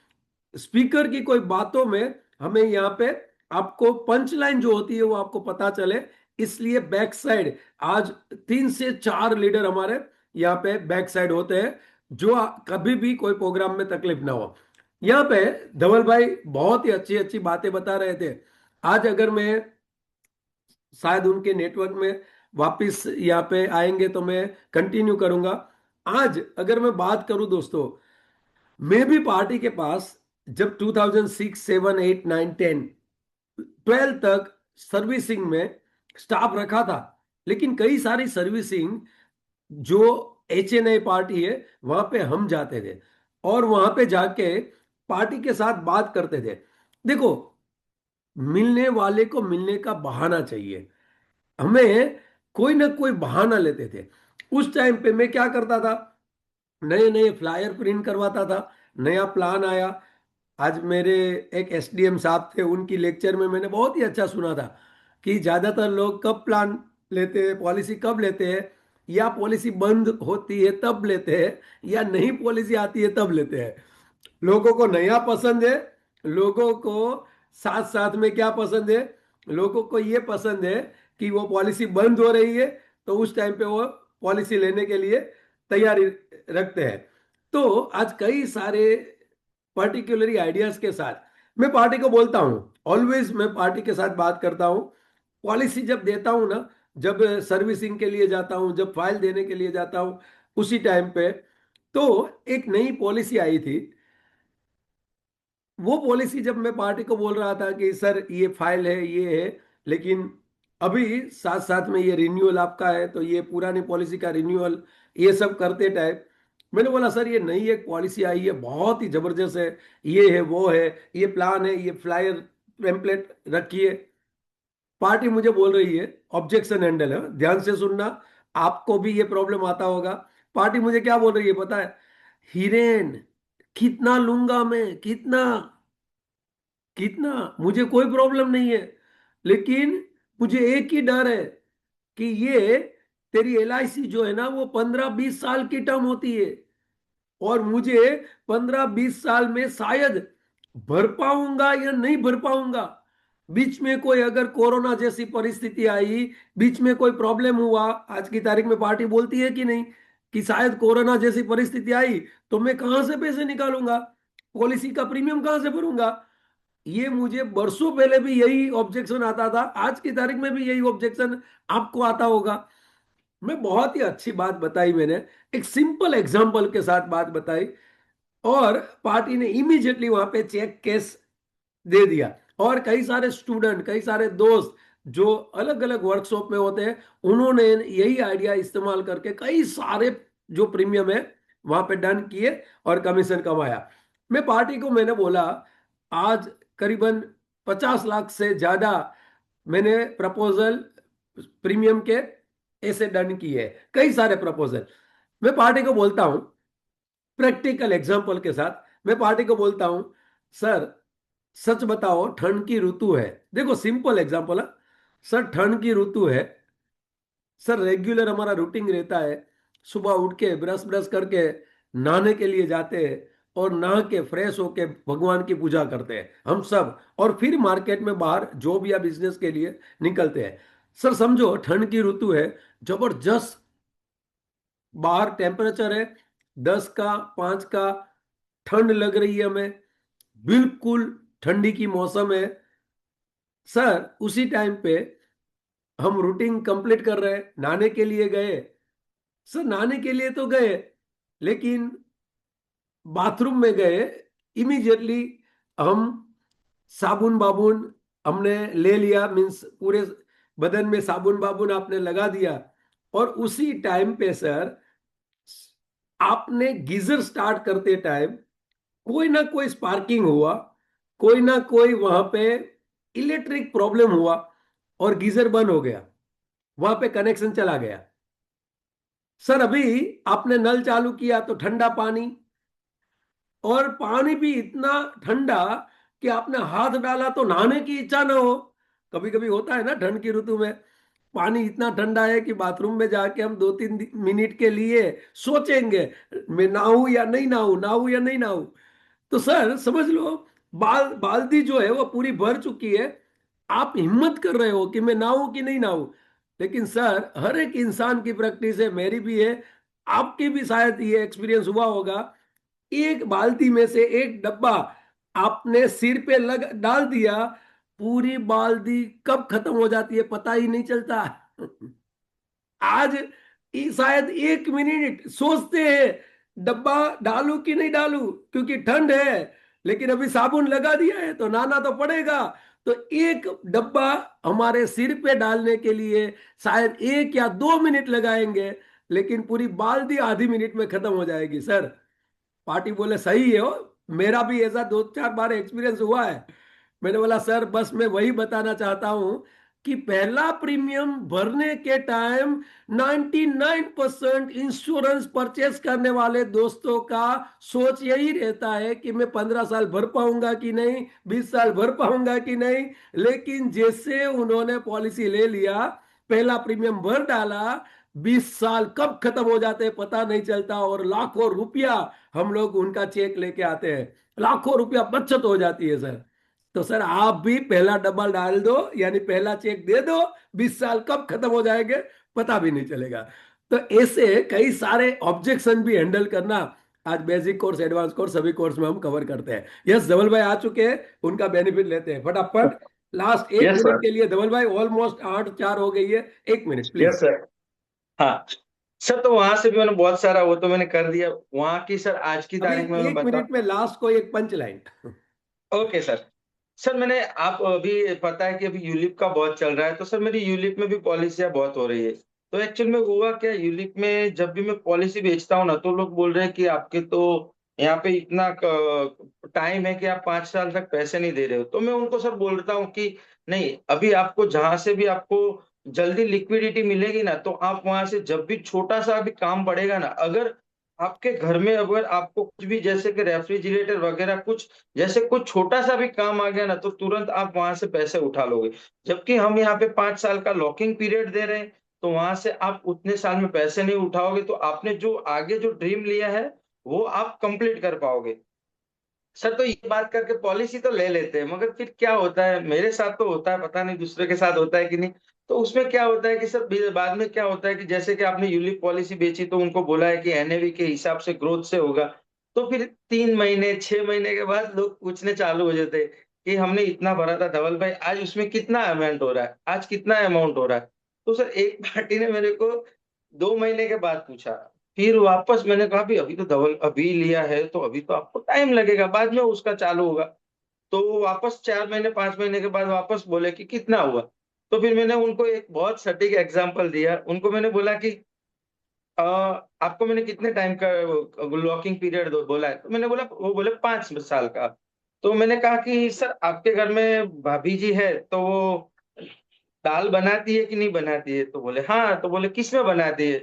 स्पीकर की कोई बातों में हमें यहाँ पे आपको पंच लाइन जो होती है वो आपको पता चले, इसलिए बैक साइड आज 3 से 4 लीडर हमारे यहाँ पे बैक साइड होते हैं, जो कभी भी कोई प्रोग्राम में तकलीफ ना हो। यहाँ पे धवल भाई बहुत ही अच्छी अच्छी बातें बता रहे थे। आज अगर मैं, शायद उनके नेटवर्क में वापस यहाँ पे आएंगे तो मैं कंटिन्यू करूंगा। आज अगर मैं बात करूं दोस्तों, मैं भी पार्टी के पास जब 2006 7 8 9 10 12 तक सर्विसिंग में स्टाफ रखा था, लेकिन कई सारी सर्विसिंग जो HNI पार्टी है वहां पे हम जाते थे और वहां पे जाके पार्टी के साथ बात करते थे। देखो, मिलने वाले को मिलने का बहाना चाहिए, हमें कोई ना कोई बहाना लेते थे। उस टाइम पे मैं क्या करता था, नए नए फ्लायर प्रिंट करवाता था, नया प्लान आया। आज मेरे एक SDM साहब थे, उनकी लेक्चर में मैंने बहुत ही अच्छा सुना था कि ज्यादातर लोग कब प्लान लेते हैं, पॉलिसी कब लेते हैं, या पॉलिसी बंद होती है तब लेते हैं, या नई पॉलिसी आती है तब लेते हैं। लोगों को नया पसंद है, लोगों को साथ साथ में क्या पसंद है, लोगों को ये पसंद है कि वो पॉलिसी बंद हो रही है तो उस टाइम पे वो पॉलिसी लेने के लिए तैयारी रखते हैं। तो आज कई सारे पर्टिकुलरी आइडियाज के साथ मैं पार्टी को बोलता हूं, ऑलवेज मैं पार्टी के साथ बात करता हूं। पॉलिसी जब देता हूं ना, जब सर्विसिंग के लिए जाता हूं, जब फाइल देने के लिए जाता हूं, उसी टाइम पे तो एक नई पॉलिसी आई थी। वो पॉलिसी जब मैं पार्टी को बोल रहा था कि सर ये फाइल है, ये है, लेकिन अभी साथ साथ में ये रिन्यूअल आपका है, तो ये पुरानी पॉलिसी का रिन्यूअल, ये सब करते टाइम मैंने बोला सर ये नई एक पॉलिसी आई है, बहुत ही जबरदस्त है, ये है वो है, ये प्लान है, ये फ्लायर टेम्पलेट रखिए। पार्टी मुझे बोल रही है, ऑब्जेक्शन हैंडल है, ध्यान से सुनना, आपको भी ये प्रॉब्लम आता होगा। पार्टी मुझे क्या बोल रही है पता है, हिरेन कितना लूंगा मैं, कितना कितना, मुझे कोई प्रॉब्लम नहीं है, लेकिन मुझे एक ही डर है कि ये तेरी LIC जो है ना वो 15-20 साल की टर्म होती है, और मुझे 15-20 साल में शायद भर पाऊंगा या नहीं भर पाऊंगा। बीच में कोई अगर कोरोना जैसी परिस्थिति आई, बीच में कोई प्रॉब्लम हुआ, आज की तारीख में पार्टी बोलती है कि नहीं कि शायद कोरोना जैसी परिस्थिति आई, तो मैं कहां से पैसे निकालूंगा, पॉलिसी का प्रीमियम कहां से भरूंगा। ये मुझे वर्षों पहले भी यही ऑब्जेक्शन आता था, आज की तारीख में भी यही ऑब्जेक्शन आपको आता होगा। मैं बहुत ही अच्छी बात बताई मैंने, एक सिंपल एग्जांपल के साथ बात बताई, और पार्टी ने इमीडिएटली वहां पे चेक केस दे दिया। और कई सारे स्टूडेंट, कई सारे दोस्त जो अलग अलग वर्कशॉप में होते हैं, उन्होंने यही आइडिया इस्तेमाल करके कई सारे जो प्रीमियम है वहां पे डन किए और कमीशन कमाया। मैं पार्टी को मैंने बोला, आज करीबन 50 लाख से ज्यादा मैंने प्रपोजल प्रीमियम के ऐसे डन किए हैं, कई सारे प्रपोजल। मैं पार्टी को बोलता हूं, प्रैक्टिकल एग्जांपल के साथ मैं पार्टी को बोलता हूं, सर सच बताओ, ठंड की ऋतु है, देखो सिंपल एग्जांपल है, सर ठंड की ऋतु है, सर रेगुलर हमारा रूटीन रहता है, सुबह उठ के ब्रश ब्रश करके नहाने के लिए जाते हैं, और नहा के फ्रेश होके भगवान की पूजा करते हैं हम सब, और फिर मार्केट में बाहर जॉब या बिजनेस के लिए निकलते हैं। सर समझो ठंड की ऋतु है, जबरदस्त बाहर टेम्परेचर है, 10 का 5 का, ठंड लग रही है हमें, बिल्कुल ठंडी की मौसम है। सर उसी टाइम पे हम रूटीन कंप्लीट कर रहे हैं, नहाने के लिए गए, सर नहाने के लिए तो गए, लेकिन बाथरूम में गए, इमीडिएटली हम साबुन बाबुन हमने ले लिया, मीन्स पूरे बदन में साबुन बाबुन आपने लगा दिया, और उसी टाइम पे सर आपने गीजर स्टार्ट करते टाइम कोई ना कोई स्पार्किंग हुआ, कोई ना कोई वहां पे इलेक्ट्रिक प्रॉब्लम हुआ, और गीजर बंद हो गया, वहां पे कनेक्शन चला गया। सर अभी आपने नल चालू किया तो ठंडा पानी, और पानी भी इतना ठंडा कि आपने हाथ डाला तो नहाने की इच्छा ना हो। कभी कभी होता है ना ठंड की ऋतु में, पानी इतना ठंडा है कि बाथरूम में जाके हम 2-3 मिनट के लिए सोचेंगे, मैं नहाऊं या नहीं नहाऊं, नहाऊं या नहीं नहाऊं। तो सर समझ लो, बाल्टी जो है वो पूरी भर चुकी है, आप हिम्मत कर रहे हो कि मैं नहाऊं कि नहीं नहाऊं। लेकिन सर हर एक इंसान की प्रैक्टिस है, मेरी भी है, आपकी भी शायद ये एक्सपीरियंस हुआ होगा, एक बाल्टी में से एक डब्बा आपने सिर पे लग डाल दिया, पूरी बाल्टी कब खत्म हो जाती है पता ही नहीं चलता। आज शायद 1 मिनट सोचते हैं डब्बा डालूं कि नहीं डालूं, क्योंकि ठंड है, लेकिन अभी साबुन लगा दिया है तो नहाना तो पड़ेगा। तो एक डब्बा हमारे सिर पे डालने के लिए शायद 1 या 2 मिनट लगाएंगे, लेकिन पूरी बाल्टी आधी मिनट में खत्म हो जाएगी। सर पार्टी बोले सही है हो, मेरा भी ऐसा 2-4 बार एक्सपीरियंस हुआ है। मैंने बोला सर बस मैं वही बताना चाहता हूं कि पहला प्रीमियम भरने के टाइम 99% इंश्योरेंस परचेस करने वाले दोस्तों का सोच यही रहता है कि मैं 15 साल भर पाऊंगा कि नहीं, 20 साल भर पाऊंगा कि नहीं। लेकिन जैसे उन्होंने पॉलिसी ले लिया, पहला प्रीमियम भर डाला, 20 साल कब खत्म हो जाते हैं पता नहीं चलता, और लाखों रुपया हम लोग उनका चेक लेके आते हैं, लाखों रुपया बचत हो जाती है सर। तो सर आप भी पहला डब्बा डाल दो, यानी पहला चेक दे दो, 20 साल कब खत्म हो जाएंगे पता भी नहीं चलेगा। तो ऐसे कई सारे ऑब्जेक्शन भी हैंडल करना आज बेसिक कोर्स, एडवांस कोर्स, सभी कोर्स में हम कवर करते हैं। यस धवल भाई आ चुके हैं, उनका बेनिफिट लेते हैं फटाफट। लास्ट एक यस मिनट सर। के लिए धवल भाई, ऑलमोस्ट 8:04 हो गई है, 1 मिनट प्लीज। Yes sir. हाँ सर, तो वहां से भी मैंने बहुत सारा वो तो मैंने कर दिया वहां की। सर आज की अभी तारीख में मैं एक बता। मिनट में लास्ट को एक punch line. Okay sir. Sir मैंने आप अभी पता है कि अभी यूलिप का बहुत चल रहा है, तो सर मेरी यूलिप में भी पॉलिसियां बहुत हो रही है। तो एक्चुअल में हुआ क्या, यूलिप में जब भी मैं पॉलिसी बेचता हूँ ना, तो लोग बोल रहे हैं कि आपके तो यहाँ पे इतना टाइम है कि आप 5 साल तक पैसे नहीं दे रहे हो। तो मैं उनको सर बोलता हूँ कि नहीं, अभी आपको जहां से भी आपको जल्दी लिक्विडिटी मिलेगी ना, तो आप वहां से जब भी छोटा सा भी काम पड़ेगा ना, अगर आपके घर में अगर आपको कुछ भी जैसे कि रेफ्रिजरेटर वगैरह कुछ जैसे कुछ छोटा सा भी काम आ गया ना, तो तुरंत आप वहां से पैसे उठा लोगे। जबकि हम यहाँ पे 5 साल का लॉकिंग पीरियड दे रहे हैं, तो वहां से आप उतने साल में पैसे नहीं उठाओगे, तो आपने जो आगे जो ड्रीम लिया है वो आप कंप्लीट कर पाओगे। सर तो ये बात करके पॉलिसी तो ले लेते हैं, मगर फिर क्या होता है, मेरे साथ तो होता है, पता नहीं दूसरे के साथ होता है कि नहीं। तो उसमें क्या होता है कि सर बाद में क्या होता है कि जैसे कि आपने यूलिप पॉलिसी बेची तो उनको बोला है कि एनएवी के हिसाब से ग्रोथ से होगा। तो फिर 3 महीने 6 महीने के बाद लोग पूछने चालू हो जाते हैं कि हमने इतना भरा था धवल भाई, आज उसमें कितना अमाउंट हो रहा है, आज कितना अमाउंट हो रहा है। तो सर एक पार्टी ने मेरे को 2 महीने के बाद पूछा। फिर वापस मैंने कहा भी अभी तो धवल अभी लिया है तो अभी तो आपको टाइम लगेगा, बाद में उसका चालू होगा। तो वो वापस 4 महीने 5 महीने के बाद वापस बोले कि कितना हुआ। तो फिर मैंने उनको एक बहुत सटीक एग्जांपल दिया, उनको मैंने बोला कि आपको मैंने कितने टाइम का लॉकिंग पीरियड बोला है, तो मैंने बोला, वो बोले 5 साल का। तो मैंने कहा कि सर आपके घर में भाभी जी है तो वो दाल बनाती है कि नहीं बनाती है, तो बोले हाँ, तो बोले किस में बनाती है,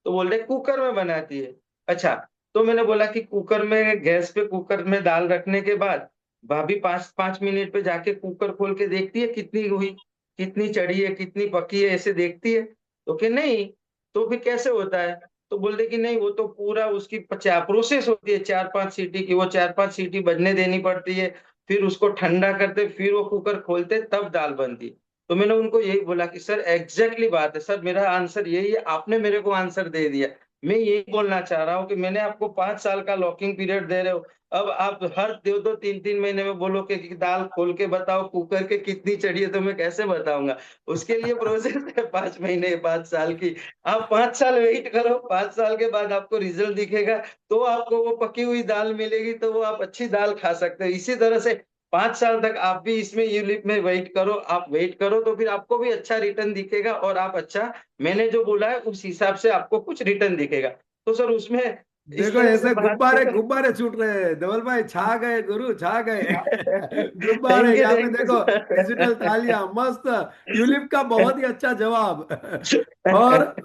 तो बोले कुकर में बनाती है। अच्छा, तो मैंने बोला कि कुकर में, गैस पे कुकर में दाल रखने के बाद भाभी 5 5 मिनट पे जाके कुकर खोल के देखती है कितनी हुई, कितनी चढ़ी है, कितनी पकी है, ऐसे देखती है। तो कि नहीं, तो फिर कैसे होता है, तो बोलते कि नहीं वो तो पूरा उसकी प्रोसेस होती है 4 5 सीटी की, वो 4 5 सीटी बजने देनी पड़ती है, फिर उसको ठंडा करते, फिर वो कुकर खोलते, तब दाल बनती है। तो मैंने उनको यही बोला कि सर एग्जैक्टली बात है सर, मेरा आंसर यही है, आपने मेरे को आंसर दे दिया। मैं यही बोलना चाह रहा हूँ कि मैंने आपको 5 साल का लॉकिंग पीरियड दे रहे हो, अब आप हर 2 2 3 3 महीने में बोलो कि दाल खोल के बताओ कुकर के कितनी चढ़ी है, तो मैं कैसे बताऊंगा। उसके लिए प्रोसेस है 5 महीने 5 साल की। आप 5 साल वेट करो, 5 साल के बाद आपको रिजल्ट दिखेगा, तो आपको वो पकी हुई दाल मिलेगी, तो वो आप अच्छी दाल खा सकते हो। इसी तरह से 5 साल तक आप भी इसमें यूलिप में वेट करो, आप वेट करो तो फिर आपको भी अच्छा रिटर्न दिखेगा, और आप अच्छा, मैंने जो बोला है उस हिसाब से आपको कुछ रिटर्न दिखेगा। तो सर उसमें इस देखो तरह से ऐसे बात गुब्बारे कर। गुब्बारे छूट रहे हैं धवल भाई, छा गए गुरु, छा गए। गुब्बारे, यहाँ पे थैंक यू देखो डिजिटल सर। तालियां, मस्त। ट्यूलिप का बहुत ही अच्छा जवाब।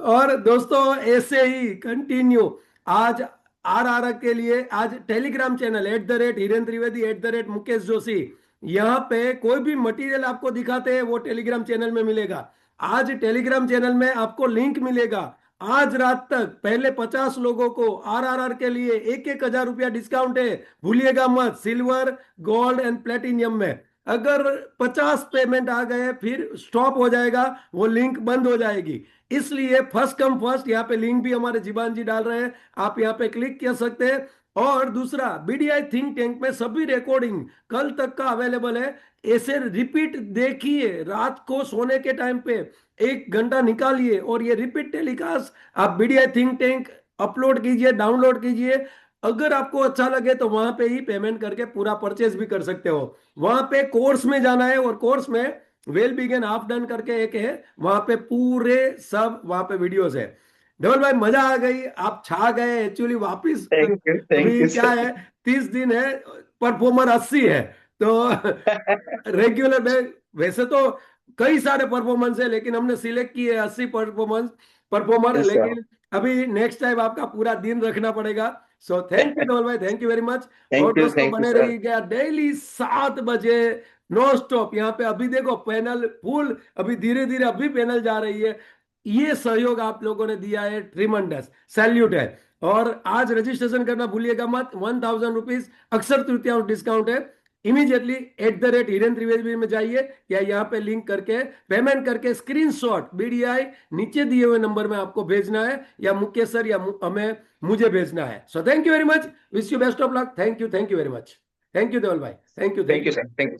और दोस्तों ऐसे ही कंटिन्यू। आज आर के लिए आज टेलीग्राम चैनल @हिरेन त्रिवेदी @मुकेश जोशी, यहाँ पे कोई भी मटेरियल आपको दिखाते हैं वो टेलीग्राम चैनल में मिलेगा। आज टेलीग्राम चैनल में आपको लिंक मिलेगा। आज रात तक पहले 50 लोगों को आर के लिए 1 1 हज़ार रुपया डिस्काउंट है। भूलिएगा मत, सिल्वर गोल्ड एंड प्लेटिनियम में। अगर 50 पेमेंट आ गए फिर स्टॉप हो जाएगा, वो लिंक बंद हो जाएगी। इसलिए फर्स्ट कम फर्स्ट, यहाँ पे लिंक भी हमारे जीवान जी डाल रहे हैं, आप यहाँ पे क्लिक कर सकते हैं। और दूसरा, बीडीआई थिंक टैंक में सभी रिकॉर्डिंग कल तक का अवेलेबल है। ऐसे रिपीट देखिए, रात को सोने के टाइम पे 1 घंटा निकालिए और ये रिपीट टेलीकास्ट आप बीडीआई थिंक टैंक अपलोड कीजिए, डाउनलोड कीजिए। अगर आपको अच्छा लगे तो वहां पे ही पेमेंट करके पूरा परचेज भी कर सकते हो। वहां पे कोर्स में जाना है, और कोर्स में वेल बिगन हाफ डन करके एक है, वहां पे पूरे सब वहां पे वीडियोस है। धवल भाई मजा आ गई, आप छा गए एक्चुअली वापिस। थैंक अभी यू क्या सर। है, 30 दिन है, परफॉर्मर 80 है। तो रेगुलर में वैसे तो कई सारे परफॉर्मेंस है, लेकिन हमने सिलेक्ट किए 80 परफॉर्मर। Yes sir. लेकिन अभी नेक्स्ट टाइम आपका पूरा दिन रखना पड़ेगा। सो थैंक यू धवल भाई, थैंक यू वेरी मच। और दोस्तों थैंक यू बने सर। रहिएगा डेली 7 बजे नॉन स्टॉप। यहाँ पे अभी देखो पैनल फुल, अभी धीरे धीरे अभी पैनल जा रही है। ये सहयोग आप लोगों ने दिया है, ट्रिमंडस सैल्यूट है। और आज रजिस्ट्रेशन करना भूलिएगा मत, 1000 रुपीज अक्षर तृतीया डिस्काउंट है। इमीडिएटली @हिरेन त्रिवेदी में जाइए, या यहाँ पे लिंक करके पेमेंट करके स्क्रीनशॉट बीडीआई नीचे दिए हुए नंबर में आपको भेजना है, या मुकेश सर या हमें मुझे भेजना है। So thank you very much, wish you best of luck. Thank you very much. Thank you Deval भाई, thank you, thank thank you. You sir. Thank you.